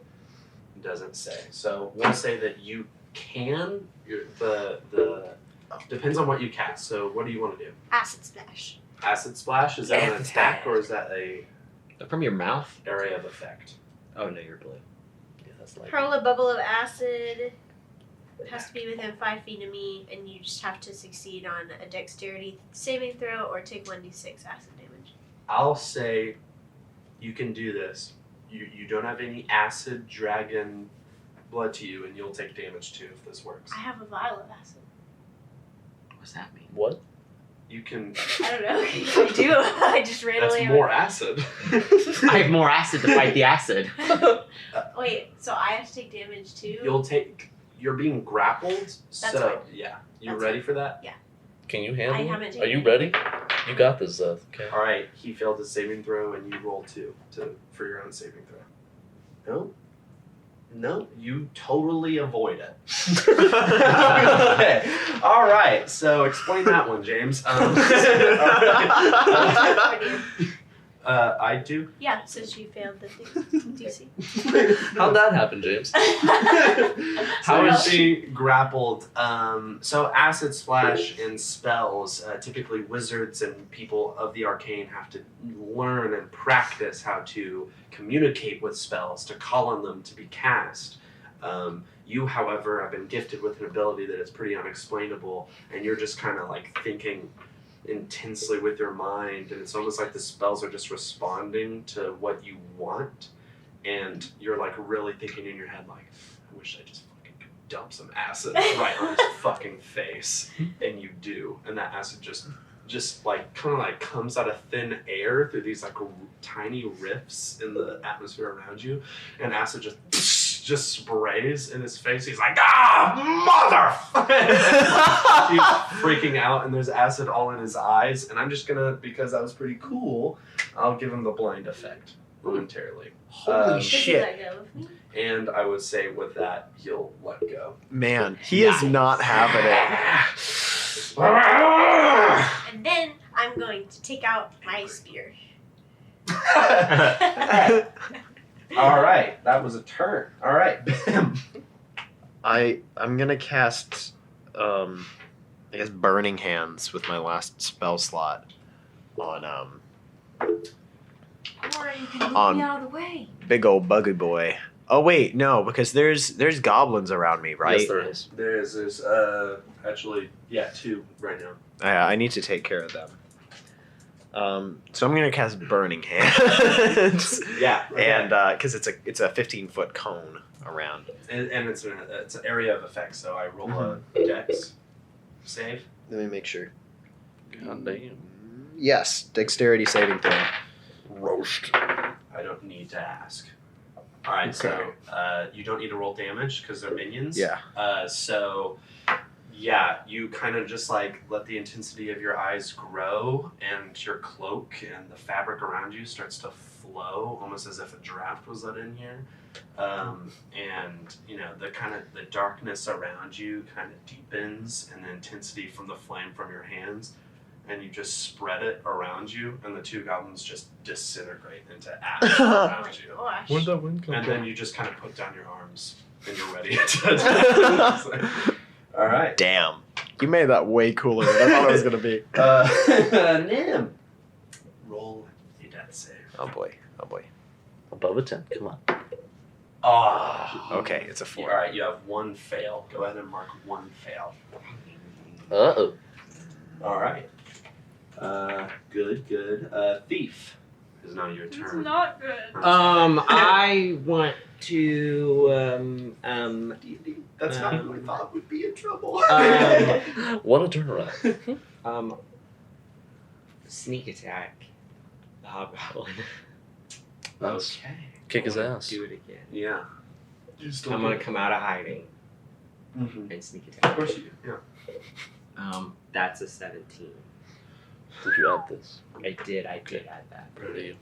it doesn't say. So we'll say that you can. The depends on what you cast. So what do you want to do? Acid splash. Acid splash, is that an attack or is that a From your mouth? area of effect? Oh no, you're blue. Yeah, that's like. Hurl a bubble of acid. It has to be within 5 feet of me, and you just have to succeed on a dexterity saving throw or take 1d6 acid damage. I'll say you can do this. You don't have any acid dragon blood to you, and you'll take damage too if this works. I have a vial of acid. What's that mean? What? You can. I don't know. I do. I just randomly. That's more acid. I have more acid to fight the acid. Wait, so I have to take damage too? You'll take. You're being grappled, so fine. yeah. You That's ready for that? Can you handle I it? haven't Are taken you it. ready? You got this, Zeth. Okay. All right. He failed his saving throw, and you roll 2 for your own saving throw. No. No, you totally avoid it. Okay. All right. So explain that one, James. I do. Yeah, since you failed the thing. DC. How'd that happen, James? How is she grappled? So acid splash and spells, typically wizards and people of the arcane have to learn and practice how to communicate with spells, to call on them to be cast. You, however, have been gifted with an ability that is pretty unexplainable, and you're just kind of like thinking intensely with your mind, and it's almost like the spells are just responding to what you want, and you're like really thinking in your head like, I wish I just fucking could dump some acid right on his fucking face, and you do, and that acid just like kind of like comes out of thin air through these like tiny rifts in the atmosphere around you, and acid just sprays in his face. He's like, motherfucker! He's freaking out, and there's acid all in his eyes. And I'm just gonna, because that was pretty cool, I'll give him the blind effect momentarily. Holy Does he shit. let go of me? And I would say with that, he'll let go. Man, he is not having it. And then I'm going to take out my spear. All right, that was a turn. All right, Bim. I'm gonna cast I guess Burning Hands with my last spell slot on Or you can move On- me out of the way. big old buggy boy. Oh wait, no, because there's goblins around me, right? Yes, there is. There's actually 2 right now. I need to take care of them. So I'm gonna cast Burning Hands. Yeah, And because it's a 15-foot cone around. and it's an area of effect. So I roll a dex save. Let me make sure. God damn. Yes, dexterity saving throw. Roast. I don't need to ask. All right, so Okay. you don't need to roll damage because they're minions. Yeah. So yeah, you kind of just like let the intensity of your eyes grow, and your cloak and the fabric around you starts to flow, almost as if a draft was let in here. And you know the darkness around you kind of deepens, and the intensity from the flame from your hands, and you just spread it around you, and the 2 goblins just disintegrate into ash Oh around my you. gosh. Where'd that wind come And from? then you just kind of put down your arms, and you're ready to. All right. Damn. You made that way cooler than I thought it was gonna be. Nim. Roll a death save. Oh boy. Above a 10. Come on. Oh. Okay, it's a 4. All right, you have 1 fail. Go ahead and mark 1 fail. Uh-oh. All right. Good. Thief is now your It's turn. not good. I want to That's not who I thought would be in trouble. What a turnaround. sneak attack the hobgoblin. Okay. Kick his ass. Do it again. Yeah. You still I'm gonna come out of hiding Mm-hmm. and sneak Of attack. course you do. Yeah. That's a 17. Did you add this? I did add that. Proud of you.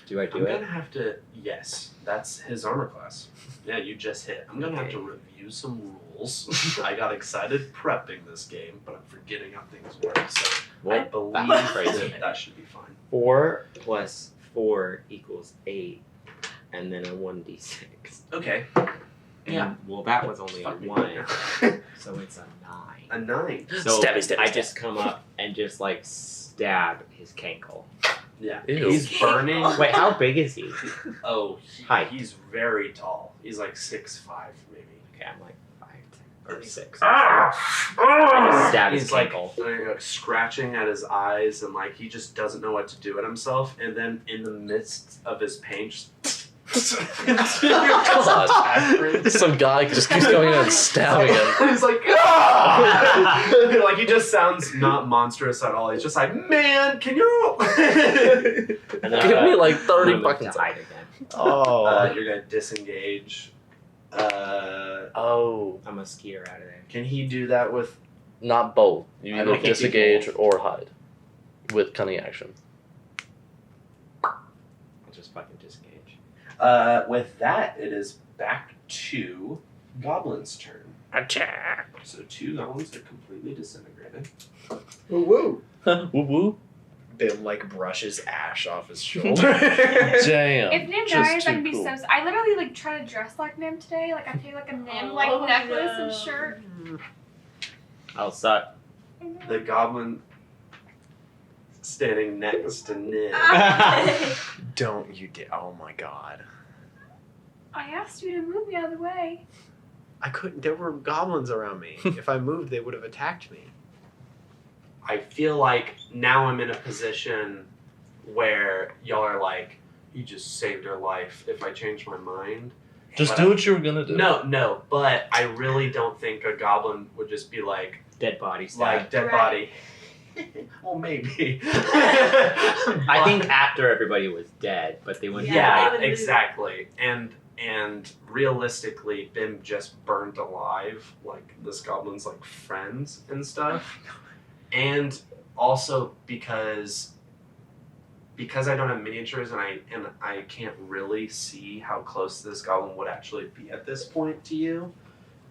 Do I I'm do it? gonna have to. Yes, that's his armor class. Yeah, you just hit. I'm gonna have to review some rules. I got excited prepping this game, but I'm forgetting how things work. So I Well, believe that's crazy. that should be fine. 4 plus 4 equals 8, and then a 1d6. Okay. Yeah. Well, that was only a Fuck me. 1, so it's a 9. A 9. So Stabby, stabby, I stab. just come up and just like stab his cankle. Yeah. Ew. He's burning. Wait, how big is he? Oh, Height. he's very tall. He's like 6'5", maybe. Okay, I'm like 5 or 6. Ah! Stab his He's like cankle. scratching at his eyes, and like he just doesn't know what to do with himself. And then in the midst of his pain, just God. Some guy just keeps going in and stabbing him. He's like, ah! Like he just sounds not monstrous at all. He's just like, man, can you? And then Give me like 30 I'm gonna fucking move to seconds. hide again. Oh. You're gonna disengage. Oh. I'm gonna skeeter out of there. Can he do that with? Not both. You I either don't think you disengage both. or hide. With cunning action. I'll just fucking disengage. With that, it is back to Goblin's turn. Attack! So 2 goblins are completely disintegrated. Woo woo. Woo woo. Bim like brushes ash off his shoulder. Damn. If Nim Just dies, too I'd be cool. so. I literally like try to dress like Nim today. Like I take like a Nim like necklace and shirt. I'll suck. The goblin standing next to Nim. Don't you dare. Oh my god. I asked you to move me out of the way. I couldn't. There were goblins around me. If I moved, they would have attacked me. I feel like now I'm in a position where y'all are like, you just saved her life. If I change my mind. Just do what you were gonna do. No, but I really don't think a goblin would just be like Dead body stab. like dead Right. body. Well, maybe. I think after everybody was dead, but they wouldn't. Yeah, Yeah, they would lose. exactly. And realistically, Bim just burnt alive like this goblin's like friends and stuff. And also because I don't have miniatures and I can't really see how close this goblin would actually be at this point to you,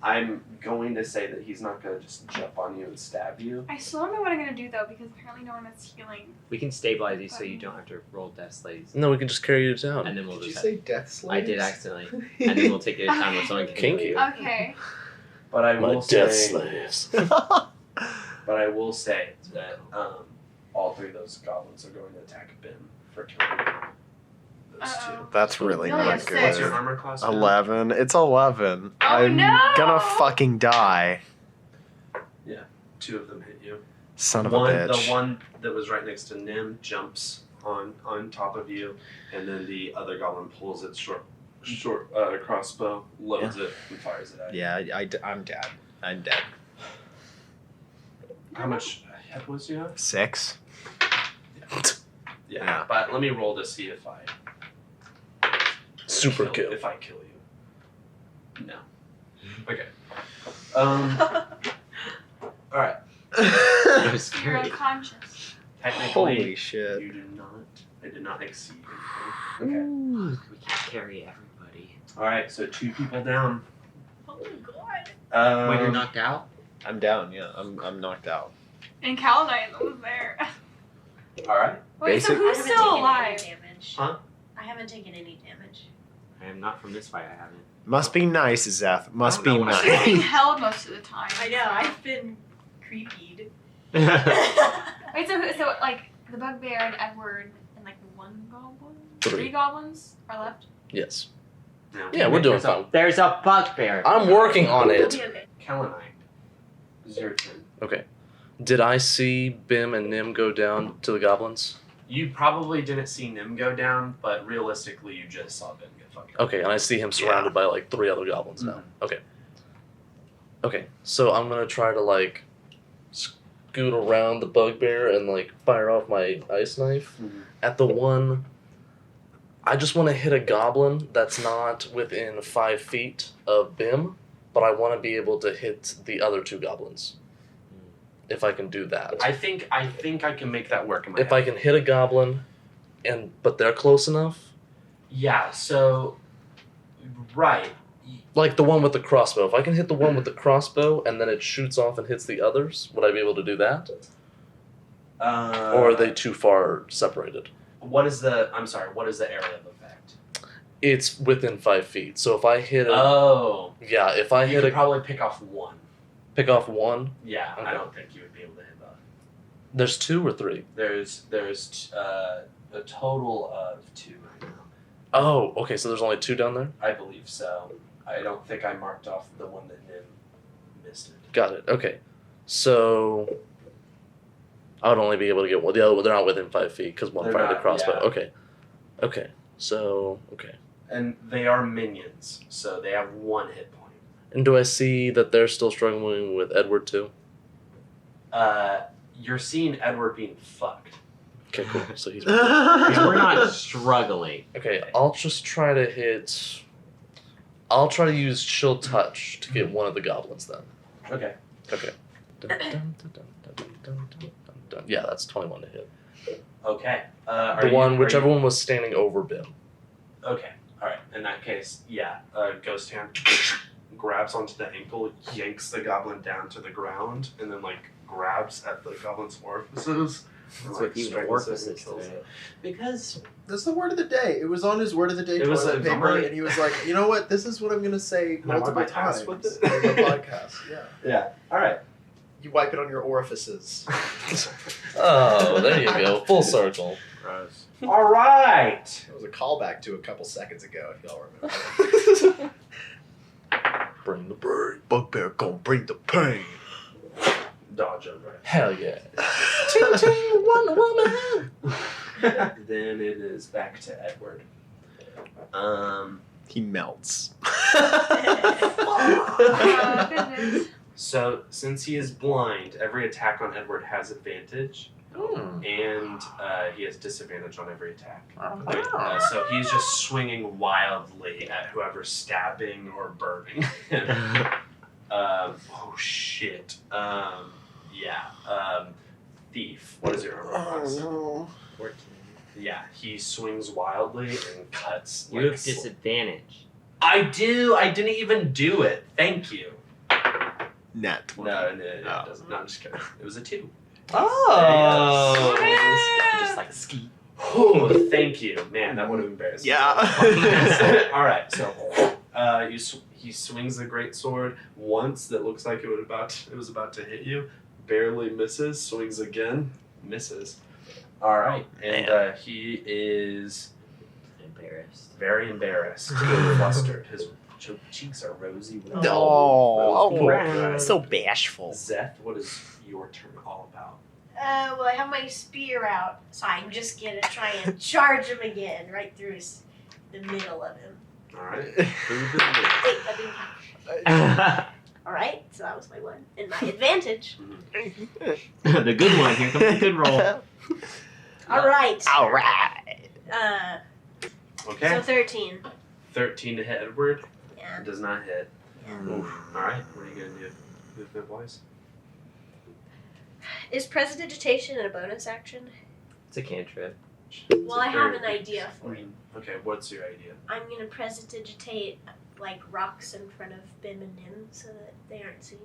I'm going to say that he's not going to just jump on you and stab you. I still don't know what I'm gonna do though because apparently no one is healing. We can stabilize you so you don't have to roll death slaves, No, we can just carry you down. and then we'll Did you just. say death slaves? I did accidentally, and then we'll take it a time when someone can Kinky. heal you. Okay. But I My will death say, slaves. but I will say that all 3 of those goblins are going to attack Bim for killing those Uh-oh. 2. That's really You only not have good. What's your armor class? Bim? 11. It's 11. Oh, I'm no! gonna fucking die. 2 of them hit you. Son of one, a bitch. The one that was right next to Nim jumps on top of you, and then the other goblin pulls its short crossbow, loads it, and fires it at you. Yeah, I'm dead. I'm dead. How much hit points do you have? 6. Yeah, but let me roll to see if I Super kill. If I kill you. No. Okay. All right. It was You're scary. unconscious. Technically, Holy shit. you do not. I did not exceed anything. Okay. We can't carry everybody. All right. So 2 people down. Oh my god. Wait, you're knocked out? I'm down, yeah. I'm knocked out. And Kalunigh was there. All right. Wait, so Basic- who's I haven't still taken alive? Any damage. Huh? I haven't taken any damage. I am not from this fight. I haven't. Must be nice, Zeth. Must I be don't know what I She's being nice. held most of the time. I know. I've been creepied. Wait, so like the bugbear and Edward and like the 1 goblin, 3. 3 goblins are left. Yes. No. Yeah, we're doing There's a- fine. There's a bugbear. I'm working on It'll it. be okay. Kalunigh. It's your turn. Okay. Did I see Bim and Nim go down to the goblins? You probably didn't see Nim go down, but realistically, you just saw Bim get fucked up. Okay, and I see him surrounded by like 3 other goblins now. Okay. Okay, so I'm gonna try to like scoot around the bugbear and like fire off my ice knife at the one. I just want to hit a goblin that's not within 5 feet of Bim, but I want to be able to hit the other 2 goblins. If I can do that. I think I can make that work in my If head. I can hit a goblin but they're close enough. Yeah. So, right. Like the one with the crossbow. If I can hit the one with the crossbow and then it shoots off and hits the others, would I be able to do that? Or are they too far separated? What is the? I'm sorry. What is the area of effect? It's within 5 feet. So if I hit if I You hit could probably pick off one. pick off one, Yeah, Okay. I don't think you would be able to hit that. there's 2 or 3. There's a total of 2 right now. Oh, okay. So there's only 2 down there. I believe so. I don't think I marked off the one that Nim missed it. Got it. Okay. So I would only be able to get one. The other one, they're not within 5 feet because one They're fired the not, crossbow. yeah. Okay. Okay. So, okay. And they are minions, so they have 1 hit point. And do I see that they're still struggling with Edward too? You're seeing Edward being fucked. Okay, cool. So he's. We're not struggling. Okay, I'll just try to hit. I'll try to use Chill Touch to get one of the goblins then. Okay. Okay. Dun, dun, dun, dun, dun, dun, dun, dun, dun. Yeah, that's 21 to hit. Okay. Whichever one was standing over Bim. Okay. All right. In that case, yeah. Ghost hand grabs onto the ankle, yanks the goblin down to the ground, and then grabs at the goblin's orifices. What's and, with you strangles it orifices and kills today? it. Because That's the word of the day. It was on his word of the day It was toilet a paper, very- and he was like, "You know what? This is what I'm going to say Can I wipe multiple my ass times with on it? the podcast." Yeah, yeah. All right. you wipe it on your orifices. Oh, there you go. Full circle. Gross. All right. It was a callback to a couple seconds ago, if y'all remember. Bring the bird. Bugbear gonna bring the pain. Dodge over it. Hell yeah. Ting ting, Wonder Woman. Then it is back to Edward. He melts. Oh, goodness. So since he is blind, every attack on Edward has advantage, and he has disadvantage on every attack. So he's just swinging wildly at whoever's stabbing or burning him. Oh shit. Thief. What is your armor class? no. 14. Yeah, he swings wildly and cuts. You have disadvantage. I do. I didn't even do it. Thank you. Nat 20. No, it doesn't. No, I'm just kidding. It was a 2. Oh. Just like ski. Oh, thank you, man. That would have embarrassed me. Yeah. All right, so he swings the great sword once. That looks like it was about to hit you. Barely misses. Swings again. Misses. All right, and he is Embarrassed. very embarrassed, and flustered. His cheeks are rosy. With So bashful. Zeth, what is your turn all about? Well, I have my spear out, so I'm just gonna try and charge him again, right through the middle of him. All right. Wait, I didn't have. All right, so that was my one, and my advantage. The good one. Here comes the good roll. All right. All right. Okay. So 13. 13 to hit Edward. Yeah. Does not hit. Oof. All right. What are you gonna do? Movement wise. Is prestidigitation a bonus action? It's a cantrip. Well, I have an idea for it. Okay. What's your idea? I'm gonna prestidigitate rocks in front of Bim and Nim so that they aren't seen.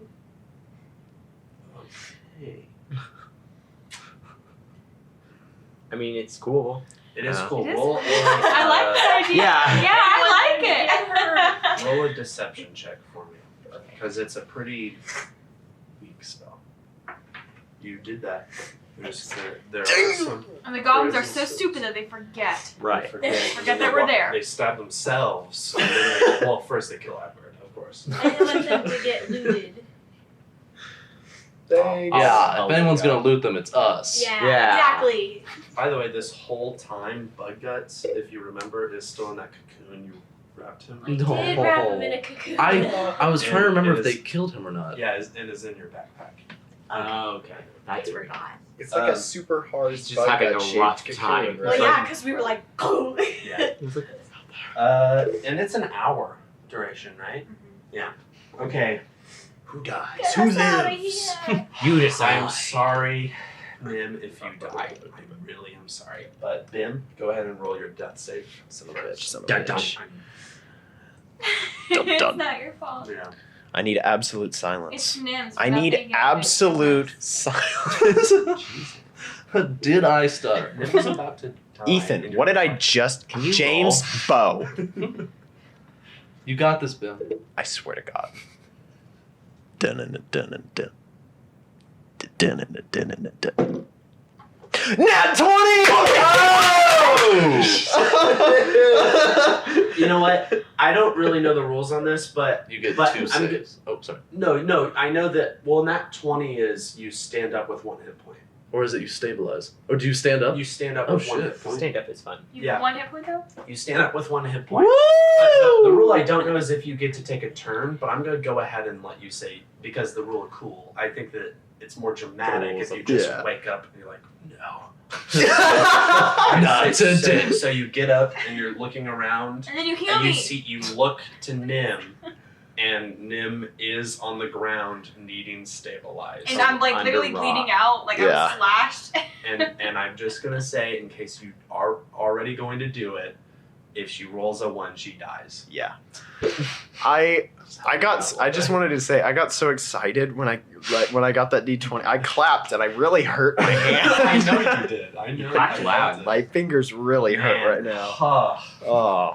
Okay. I mean, it's cool. It is Yeah. cool. It is. Roll. I like that idea. Yeah. I like it. Roll a deception check for me, because it's a pretty weak spell. You did that. There are some. And the goblins are so stupid that they forget. Right. Forget that we're there. They stab themselves. And then well, first they kill Edward, of course. I didn't want them to get looted. Thanks. Yeah, Oh, if anyone's my gonna loot them, it's us. Yeah, Yeah. exactly. By the way, this whole time, Bug Guts, if you remember, is still in that cocoon you wrapped him. I did wrap him in a cocoon. I was trying to remember It if is- they killed him or not. Yeah, it is in your backpack. Oh, okay. That's I weird. forgot. It's like a super hard He's just having a rough time. Well, yeah, because we were like, oh. Yeah. And it's an hour duration, right? Yeah. Okay. Who dies? Get Who us outta lives? here. You I'm decide. sorry Nim, if you die, I really am sorry. But Bim, go ahead and roll your death save. Son of a bitch. Son of a Dun, dun. bitch. It's dun. not your fault. Yeah. I need absolute It's silence. Nims. I need absolute silence. Did I stutter? Nim was about to die. Ethan, what did I just... Can you James Bow. You got this, Bill. I swear to God. Dun-dun-dun-dun-dun. Dun-dun-dun-dun-dun. Nat 20! Oh! You know what? I don't really know the rules on this, but You get But 2 I'm saves. Oh, sorry. no, I know that. Well, nat 20 is you stand up with 1 hit point. Or is it you stabilize? Or do you stand up? You stand up Oh, with 1 shit. hit point. Stand up is fun. You Yeah. 1 hit point though? You stand up with 1 hit point. The rule I don't know is if you get to take a turn, but I'm gonna go ahead and let you say because the rule of cool. I think that it's more dramatic if you just Yeah. wake up and you're like, no. Not today. So you get up and you're looking around And then you heal and me. you look to Nim, and Nim is on the ground needing stabilized. And I'm like under literally rock. bleeding out, like Yeah. I'm slashed. And I'm just gonna say, in case you are already going to do it, if she rolls a 1, she dies. Yeah. I just wanted to say I got so excited when I got that D20. I clapped and I really hurt my hand. I know you did. I know. clapped I loud. did. My fingers really hurt right now. Huh. Oh.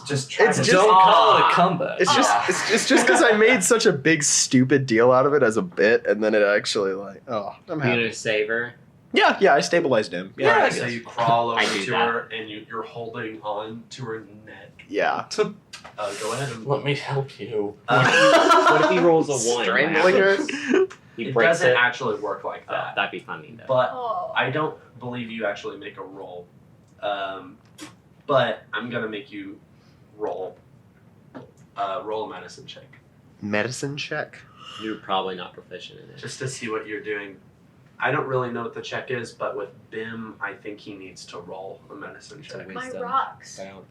Just try It's to just- Don't call it a comeback. It's just Ah. it's just because I made such a big stupid deal out of it as a bit, and then it actually I'm You happy. gonna save her? Yeah, I stabilized him. Yeah, Yeah, so you crawl over I do to that. her and you're holding on to her neck. yeah. Go ahead and Let me help you. What if he rolls a 1? Strangling her. He It breaks doesn't it. actually work like Oh, that. that'd be funny though. But Oh. I don't believe you actually make a roll. But I'm gonna make you roll. Roll a medicine check. Medicine check. You're probably not proficient in it. Just to see what you're doing. I don't really know what the check is, but with Bim, I think he needs to roll a medicine check. My Wisdom. rocks. I don't-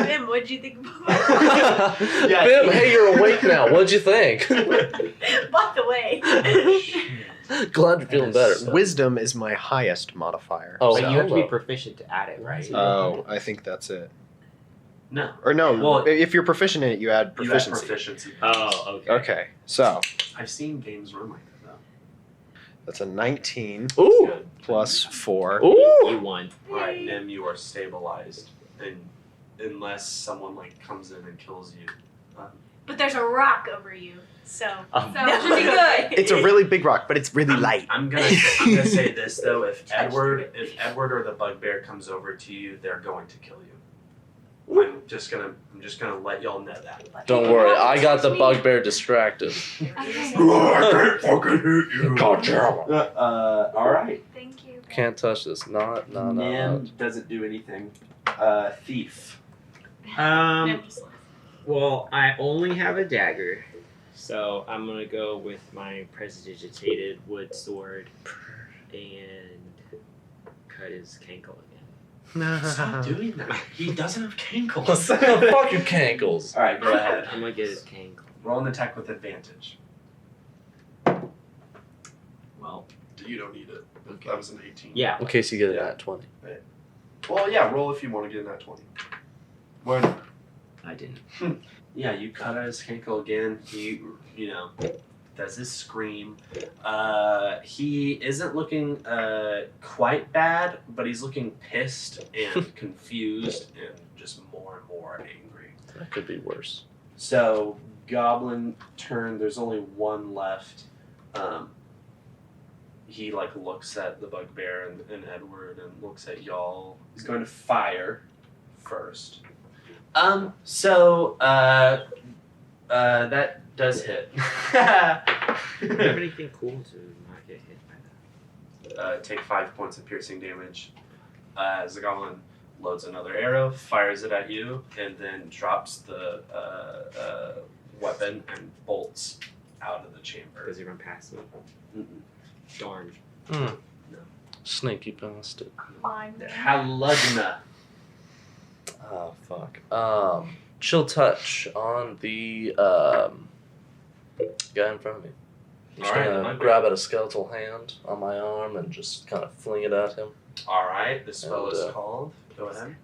Bim, what'd you think about my rocks? Yeah, Bim, hey, you're awake now. What'd you think? By the way. Glad you're feeling better. So- Wisdom is my highest modifier. Oh, But so- you have to be hello. proficient to add it, right? Oh, I think that's it. No. Or no, Well- if you're proficient in it, you add You have proficiency. proficiency. Oh, okay. Okay, so I've seen games run like that that's a 19 though. Ooh. Good. plus 4. Ooh. You won. Alright, Nim, you are stabilized. And unless someone comes in and kills you. But there's a rock over you, so Um, So- that should be good. It's a really big rock, but it's really light. I'm gonna say this though, if Edward or the bugbear comes over to you, they're going to kill you. I'm just gonna let y'all know that. Don't worry, I got the bugbear distracted. I can't fucking hit you. Alright. Thank you. Can't touch this. Not. Nim doesn't do anything. Thief. Nim just left. Well, I only have a dagger, so I'm gonna go with my prestidigitated wood sword and cut his cankle again. Stop doing that. He doesn't have cankles. Fuck your cankles. Alright, go ahead. I'm gonna get his cankle. Roll an attack with advantage. Well, you don't need it. Okay. That was an 18. Yeah. In case you get it Yeah. at 20. Well, yeah, roll if you want to get in that 20. When, I didn't. yeah, you cut out his cankle again. He, does his scream. He isn't looking quite bad, but he's looking pissed and confused and just more and more angry. That could be worse. So, Goblin turn, there's only one left. He looks at the bugbear and Edward and looks at y'all. He's going to fire first. That does hit. Do you have anything cool to not get hit by that? Take 5 points of piercing damage. As the goblin loads another arrow, fires it at you, and then drops the weapon and bolts out of the chamber. Does he run past me? Mm-mm. Darn. Snaky bastard. Line. Kalunigh. Oh, fuck. Chill touch on the guy in front of me. Just Alright, gonna the bugbear. grab at a skeletal hand on my arm and just kind of fling it at him. Alright, the spell And, is called. Go ahead.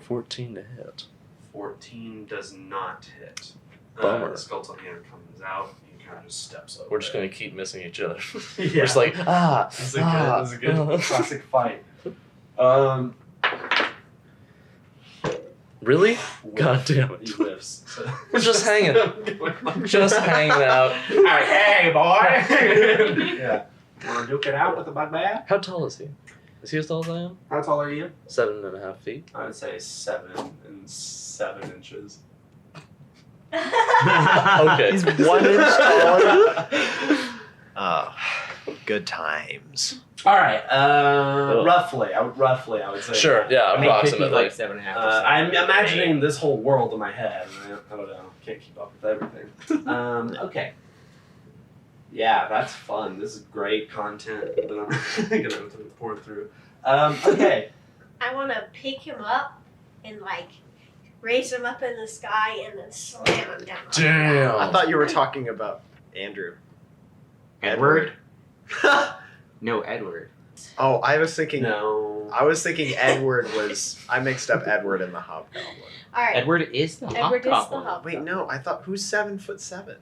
14 to hit. 14 does not hit. Bummer. The skeletal hand comes out. He kind of just steps over. We're just gonna keep missing each other. Yeah. We're just like, This is a good classic fight. Really? God damn it. He whiffs. So. Just hanging. Just hanging out. Alright, hey, boy! Yeah. Wanna duke it out with a bugbear? How tall is he? Is he as tall as I am? How tall are you? 7.5 feet. I would say 7 and 7 inches. Okay. He's 1 inch taller. Oh, good times. Alright, roughly, I would say. Sure, that. yeah, I mean, it could be approximately. like 7.5%. I'm imagining this whole world in my head. And I don't know. Can't keep up with everything. Okay. Yeah, that's fun. This is great content that I'm gonna have to pour through. Okay. I want to pick him up and like raise him up in the sky and then slam him down. Damn. I thought you were talking about Andrew. Edward? No, Edward. Oh, I was thinking. No. I was thinking Edward was. I mixed up Edward and the Hobgoblin. All right. Edward is the Edward is the hobgoblin. hobgoblin. Wait, no. I thought who's 7'7"?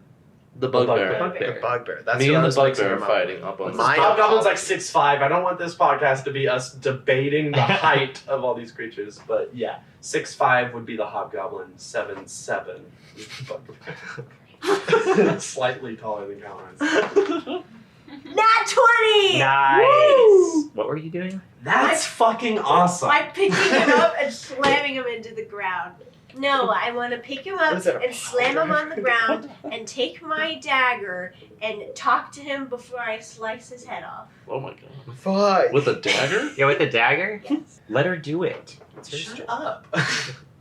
The bugbear. The The bugbear. bugbear. That's Me who I and the was mixing bugbear him are up fighting with. up on My Hobgoblin's like apologies. 6'5". I don't want this podcast to be us debating the height of all these creatures, but yeah, 6'5" would be the Hobgoblin. 7'7" is the bugbear. Slightly taller than Kalunigh. Nat 20! Nice. Woo! What were you doing? That's fucking awesome. By picking him up and slamming him into the ground. No, I want to pick him What up is that, a and slam him powder? on the ground and take my dagger and talk to him before I slice his head off. Oh my god. Fuck. With a dagger? Yeah, with the dagger? Yes. Let her do it. It's her Shut strength. up.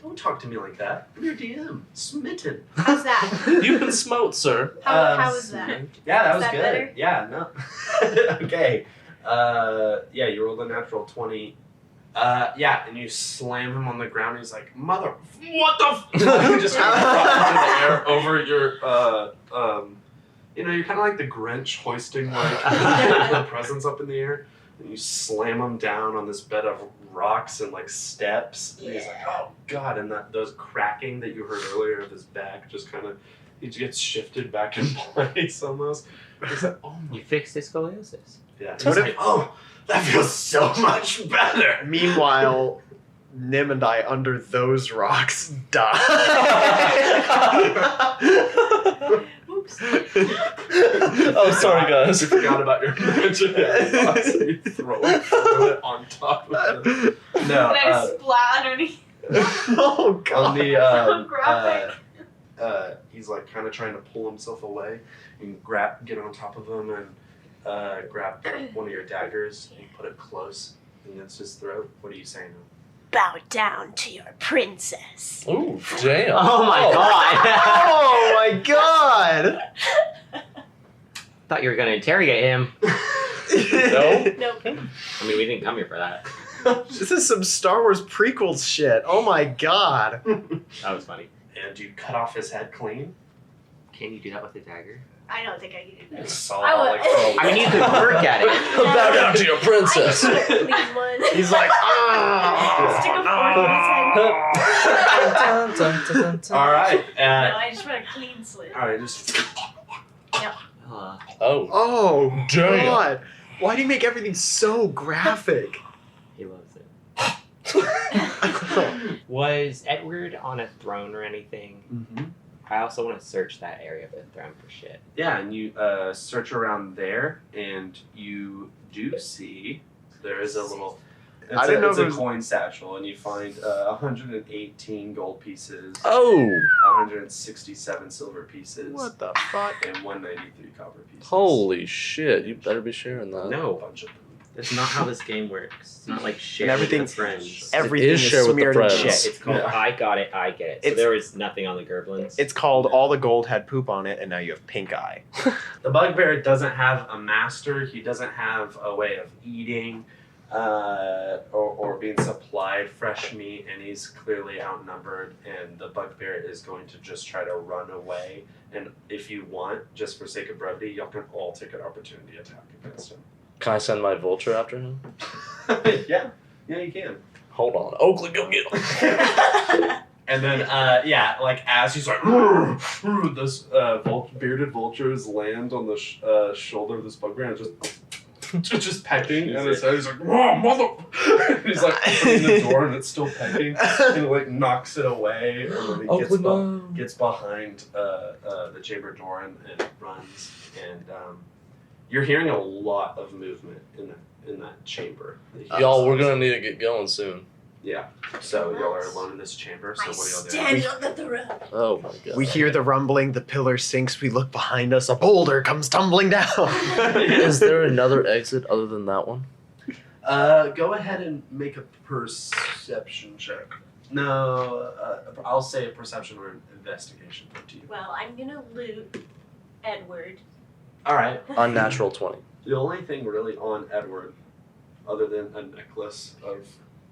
Don't talk to me like that. I'm your DM. Smitten. How's that? You can smote, sir. How was that? Yeah, that Is was that good. better? Yeah, no. Okay. Yeah, you rolled a natural 20. Yeah, and you slam him on the ground. He's like, "Mother, what the?" You just kind of drop into the air over your, you're kind of like the Grinch hoisting like the presents up in the air, and you slam him down on this bed of rocks and like steps. And he's like, "Oh God!" And those cracking that you heard earlier of his back just kind of, he gets shifted back in place almost. He's like, "Oh my." You fixed his scoliosis. Yeah. He's What if- like, "Oh, that feels so much better." Meanwhile, Nim and I under those rocks die. Oops. Oh, sorry, guys. You forgot about your magic. So you throw it on top of it. No. And I splat underneath. Oh On god. the Graphic. he's like kind of trying to pull himself away. You can get on top of him and grab one of your daggers and put it close against his throat. What are you saying? Bow down to your princess. Ooh, damn. Oh my god! Oh my god. Thought you were gonna interrogate him. No? Nope. I mean, we didn't come here for that. This is some Star Wars prequels shit. Oh my god. That was funny. And you cut off his head clean. Can you do that with a dagger? I don't think I can do You that. saw I would- I mean, you could work at it. Bow down to your princess. I can't clean one. He's like, Stick a fork in his head. All right. No, I just want a clean slit. All right. Just. Uh, Oh, oh Damn. god. Why do you make everything so graphic? he loves it. Was Edward on a throne or anything? Mm-hmm. I also want to search that area of the throne for shit. Yeah, and you search around there, and you do see there is a little. I didn't know it's there a was- coin satchel, and you find 118 gold pieces, oh, 167 silver pieces, What the fuck? and 193 copper pieces. holy shit! You better be sharing that. A No, bunch of them. that's not how this game works. It's not like shit everything- with friends. Everything is is share with the smeared in friends. shit. It's called Yeah. I got it, I get it. So It's- there was nothing on the Gerblins. It's called All the Gold Had Poop on It, and now you have pink eye. The bugbear doesn't have a master. He doesn't have a way of eating. or being supplied fresh meat, and he's clearly outnumbered, and the bugbear is going to just try to run away. And if you want, just for sake of brevity, y'all can all take an opportunity attack against him. Can I send my vulture after him? Yeah, you can. Hold on. Oakley, go get him. And then, like as he's like, this bearded vultures land on the shoulder of this bugbear and just pecking, and his head is like, "Whoa, mother!" And he's like opening the door, and it's still pecking, and he like knocks it away, and then he gets behind the chamber door and runs. And you're hearing a lot of movement in that chamber. Y'all, we're gonna need to get going soon. Yeah. So y'all are alone in this chamber. So I what are y'all stand doing? on the throne. Oh my god. We hear the rumbling, the pillar sinks, we look behind us, a boulder comes tumbling down. Is there another exit other than that one? Go ahead and make a perception check. No, I'll say a perception or an investigation. Up to you. Well, I'm gonna loot Edward. All right. Unnatural 20. The only thing really on Edward, other than a necklace of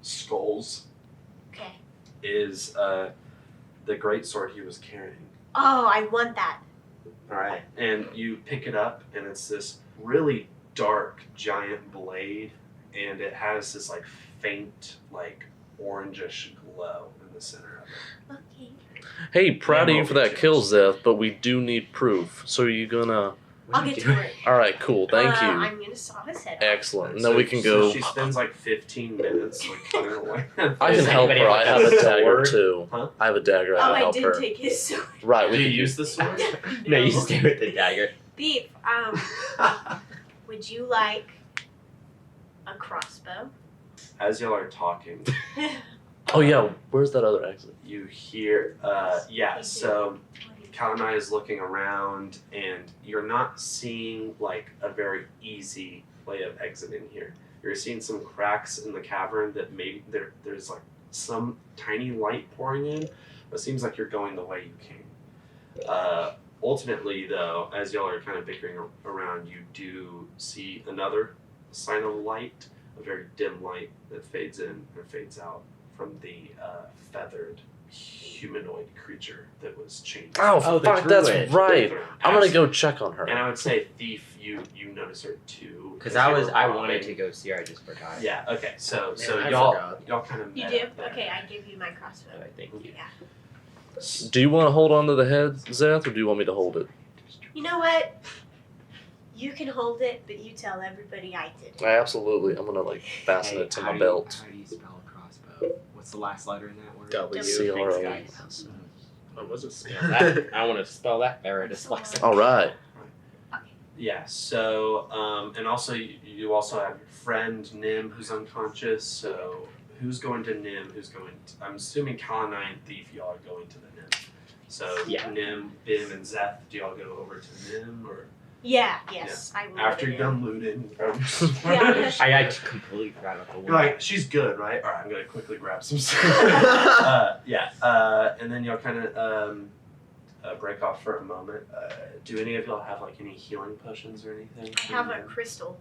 skulls, Okay. is the greatsword he was carrying. Oh, I want that. All right, and you pick it up, and it's this really dark, giant blade, and it has this like faint, like orangish glow in the center of it. Okay. Hey, proud of you for that kill, Zeth, but we do need proof. So are you gonna... I'll get to it. Alright, cool, thank you. I'm gonna saw his head off. Excellent. And then we can go... So she spends like 15 minutes like cutting away. I can help her. I have a dagger too. Huh? I have a dagger. Oh, I I help did her. take his sword. Right, Do we you can use the sword? No, you stay with the dagger. Beef, would you like a crossbow? As y'all are talking, Oh yeah, where's that other exit? you hear, so Kalunigh is looking around, and you're not seeing like a very easy way of exiting here. You're seeing some cracks in the cavern that maybe there's like some tiny light pouring in, but it seems like you're going the way you came. Ultimately, though, as y'all are kind of bickering around, you do see another sign of light, a very dim light that fades in or fades out from the feathered humanoid creature that was chained. Oh, the fuck, that's druid. right. I'm gonna go check on her. And I would say Thief, you notice her too. Because you I were wanted robbing. to go see her, I just forgot. Yeah. Okay. So I y'all forgot. kind of You met do? up there. Okay, I give you my crossbow. Oh, thank you. Yeah. Do you want to hold on to the head, Zeth, or do you want me to hold it? You know what? You can hold it, but you tell everybody I did it. Absolutely. I'm gonna like fasten Hey, it to how my do belt. How do you spell crossbow? What's the last letter in that word? W. C-R-O. Thanks, guys. What was it? Spell that. I want to spell that better. Dyslexic. All right. Yeah. So and also you also have your friend Nim who's unconscious. So who's going to Nim? Who's going? I'm assuming Kalunigh and Thief, y'all are going to the Nim. So Yeah. Nim, Bim, and Zeth, do y'all go over to Nim or Yeah, yes, I will. after do you're it. done looting? Yeah. I completely forgot about the one. You're like, she's good, right? All right, I'm gonna quickly grab some stuff. And then y'all kind of break off for a moment. Do any of y'all have like any healing potions or anything? I have a crystal.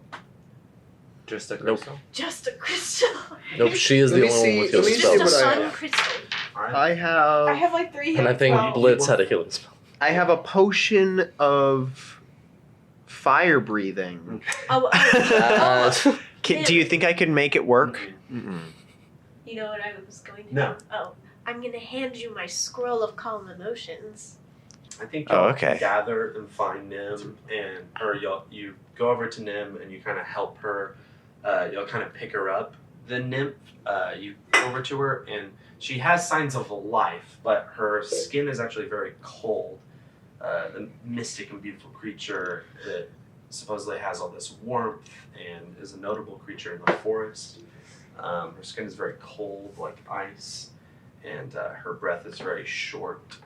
Just a Nope. crystal. Just a crystal. Nope, she is the Let me only one with see- let healing me see Just a spells. what I sun have. crystal. All right. I have I have like 3 And I think spells. Blitz had a healing spell. I have a potion of fire breathing. Oh, Uh, Do you think I could make it work? Mhm. Mm-mm. you know what I was going to No. do? Oh, I'm going to hand you my scroll of calm emotions. I think Oh, y'all okay. gather and find Nim, or you go over to Nim and you kind of help her. You'll kind of pick her up. The nymph, you go over to her and she has signs of life, but her skin is actually very cold. The mystic and beautiful creature that supposedly has all this warmth and is a notable creature in the forest. Her skin is very cold, like ice, and her breath is very short.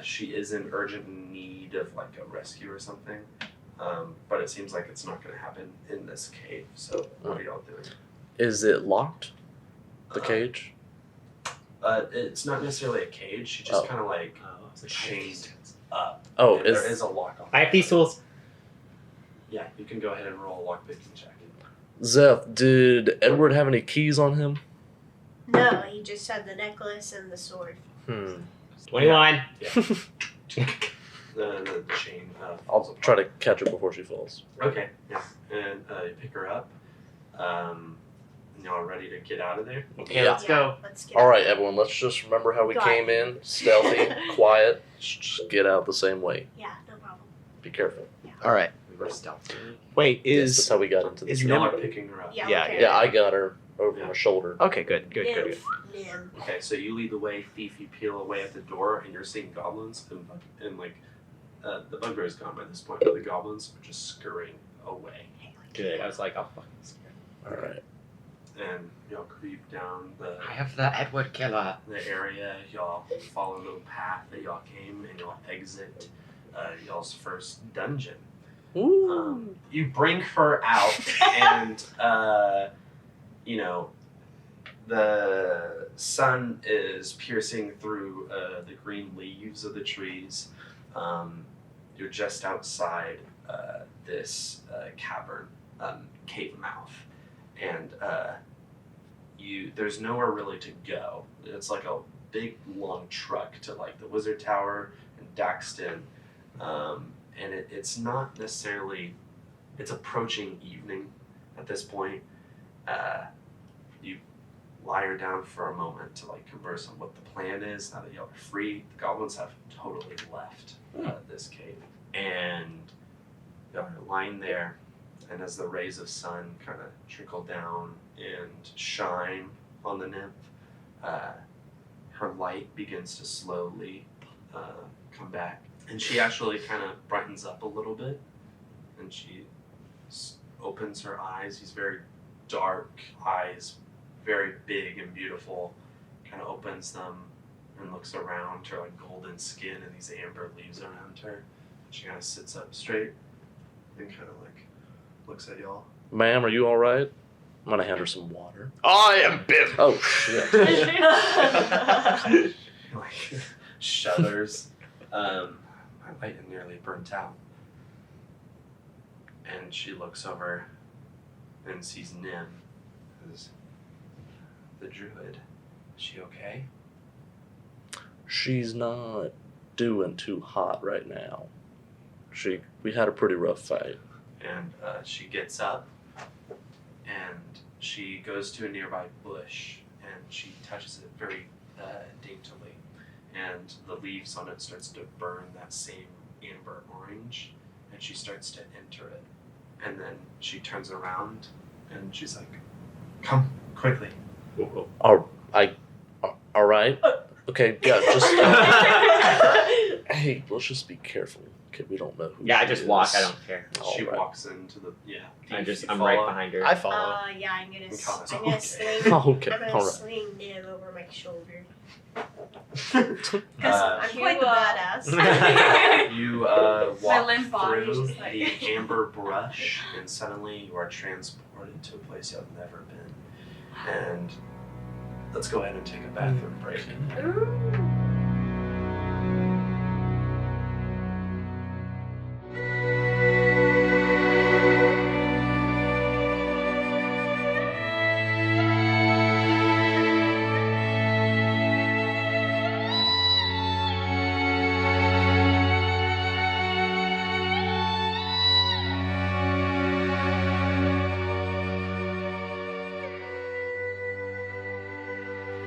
She is in urgent need of like a rescue or something, but it seems like it's not going to happen in this cave. So what are y'all doing? Is it locked? The cage? It's not necessarily a cage. She just Oh. kind of like Oh, it's like chained up. Oh, And is there is a lock on. I have these tools. Yeah, you can go ahead and roll a lockpicking check. Zeph, did Edward have any keys on him? No, he just had the necklace and the sword. 21. The chain. I'll try to catch her before she falls. Okay, yeah. And you pick her up. And y'all ready to get out of there? Okay, let's go. Let's get All right, everyone, let's just remember how we Got came it. in. Stealthy, quiet. Just get out the same way. Yeah, no problem. Be careful. All right. We were stealthy. Wait, Yes, that's is how we got into this. is Y'all Nim- are picking her up. Yeah, Yeah, okay. Yeah, I got her over my shoulder. okay? Good. Nim. Okay, so you lead the way, Thief. You peel away at the door, and you're seeing goblins, and like the bugbear is gone by this point, but the goblins are just scurrying away. Good. I was like, I'll fucking scare. All right. And y'all creep down I have the Edward killer. the area. Y'all follow the path that y'all came, and y'all exit y'all's first dungeon. You bring her out, and the sun is piercing through the green leaves of the trees. You're just outside this cavern, cave mouth, and there's nowhere really to go. It's like a big long truck to like the Wizard Tower and Daxton, and it's not necessarily. It's approaching evening at this point. You lie her down for a moment to like converse on what the plan is now that y'all are free. The goblins have totally left this cave, and y'all are lying there. And as the rays of sun kind of trickle down and shine on the nymph, her light begins to slowly come back. And she actually kind of brightens up a little bit. And she opens her eyes, these very dark eyes, very big and beautiful, kind of opens them and looks around her like golden skin and these amber leaves around her. She kind of sits up straight and kind of like looks at y'all. Ma'am, are you all right? I'm gonna hand her some water. I am bit. Oh shit. Like shudders. My light is nearly burnt out. And she looks over and sees Nim, who's the druid. Is she okay? She's not doing too hot right now. We had a pretty rough fight. And she gets up and she goes to a nearby bush and she touches it very daintily. And the leaves on it starts to burn that same amber orange, and she starts to enter it. And then she turns around and she's like, "Come quickly." All right. Okay, yeah, just hey, let's just be careful. Okay, we don't know who. Yeah, I she just is. walk. I don't care. She All right. walks into the I'm You right follow? behind her. I follow. Yeah, I'm gonna Okay. sling. Okay, I'm gonna all right. sling Nim over my shoulder. Uh, I'm quite the badass. You My walk limp body through just like- the amber brush, and suddenly you are transported to a place you've never been. And let's go ahead and take a bathroom break.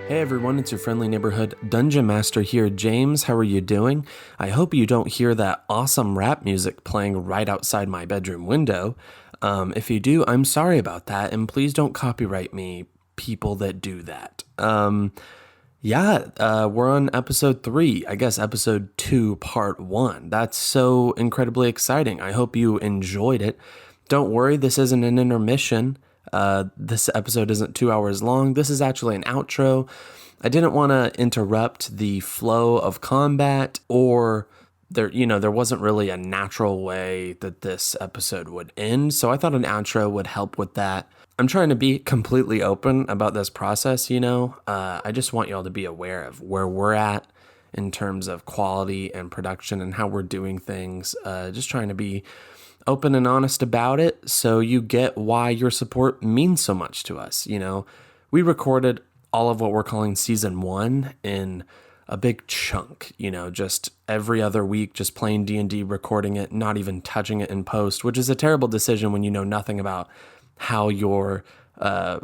Hey everyone, it's your friendly neighborhood Dungeon Master here. James, how are you doing? I hope you don't hear that awesome rap music playing right outside my bedroom window. If you do, I'm sorry about that, and please don't copyright me, people that do that. We're on episode 3, I guess episode 2, part 1. That's so incredibly exciting. I hope you enjoyed it. Don't worry, this isn't an intermission. This episode isn't 2 hours long. This is actually an outro. I didn't want to interrupt the flow of combat, or there wasn't really a natural way that this episode would end. So I thought an outro would help with that. I'm trying to be completely open about this process. I just want y'all to be aware of where we're at in terms of quality and production and how we're doing things. Just trying to be open and honest about it, so you get why your support means so much to us. You know, we recorded all of what we're calling season 1 in a big chunk, you know, just every other week, just playing D&D, recording it, not even touching it in post, which is a terrible decision when you know nothing about how your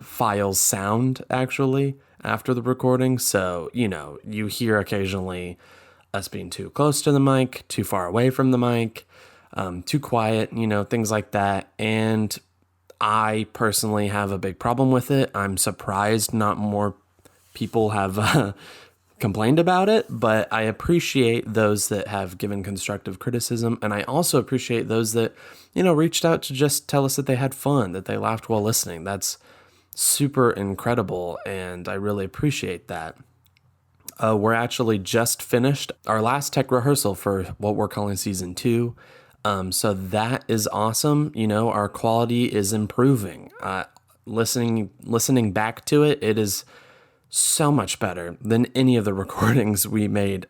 files sound actually after the recording. So, you know, you hear occasionally us being too close to the mic, too far away from the mic, too quiet, you know, things like that. And I personally have a big problem with it. I'm surprised not more people have complained about it, but I appreciate those that have given constructive criticism. And I also appreciate those that, you know, reached out to just tell us that they had fun, that they laughed while listening. That's super incredible, and I really appreciate that. We're actually just finished our last tech rehearsal for what we're calling season 2. So that is awesome. You know, our quality is improving. Listening back to it, it is so much better than any of the recordings we made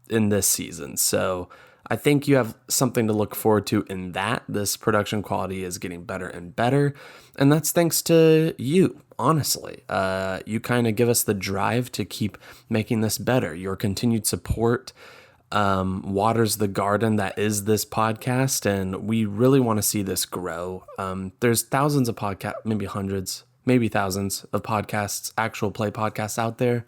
in this season. So I think you have something to look forward to in that. This production quality is getting better and better. And that's thanks to you, honestly. You kind of give us the drive to keep making this better. Your continued support waters the garden that is this podcast. And we really want to see this grow. There's thousands of podcasts, maybe hundreds, maybe thousands of podcasts, actual play podcasts out there.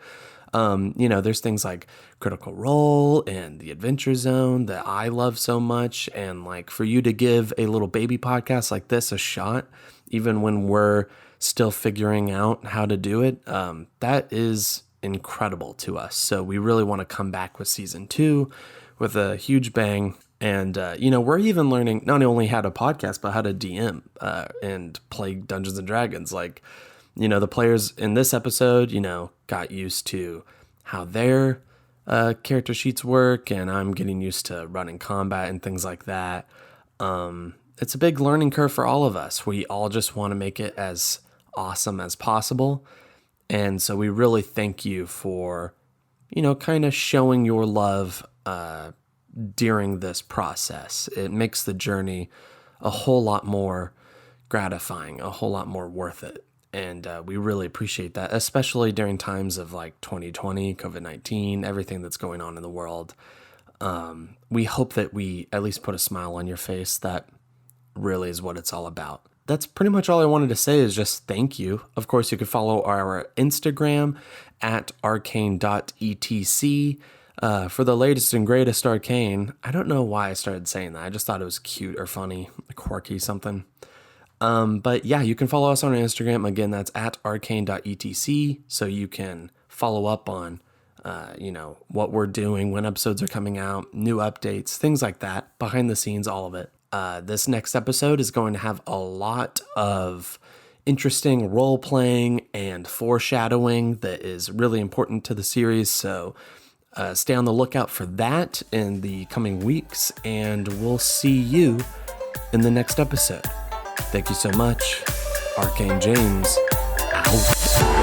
You know, there's things like Critical Role and The Adventure Zone that I love so much. And like for you to give a little baby podcast like this a shot, even when we're still figuring out how to do it, that is incredible to us. So we really want to come back with season 2 with a huge bang. And, you know, we're even learning not only how to podcast, but how to DM and play Dungeons and Dragons. Like, you know, the players in this episode, you know, got used to how their character sheets work, and I'm getting used to running combat and things like that. It's a big learning curve for all of us. We all just want to make it as awesome as possible. And so we really thank you for, you know, kind of showing your love during this process. It makes the journey a whole lot more gratifying, a whole lot more worth it. And we really appreciate that, especially during times of like 2020, COVID-19, everything that's going on in the world. We hope that we at least put a smile on your face. That really is what it's all about. That's pretty much all I wanted to say is just thank you. Of course, you could follow our Instagram at arcane.etc for the latest and greatest Arcane. I don't know why I started saying that. I just thought it was cute or funny, quirky, something. But yeah, you can follow us on our Instagram. Again, that's at arcane.etc. So you can follow up on, you know, what we're doing, when episodes are coming out, new updates, things like that, behind the scenes, all of it. This next episode is going to have a lot of interesting role playing and foreshadowing that is really important to the series. So stay on the lookout for that in the coming weeks, and we'll see you in the next episode. Thank you so much. Arcane James, out.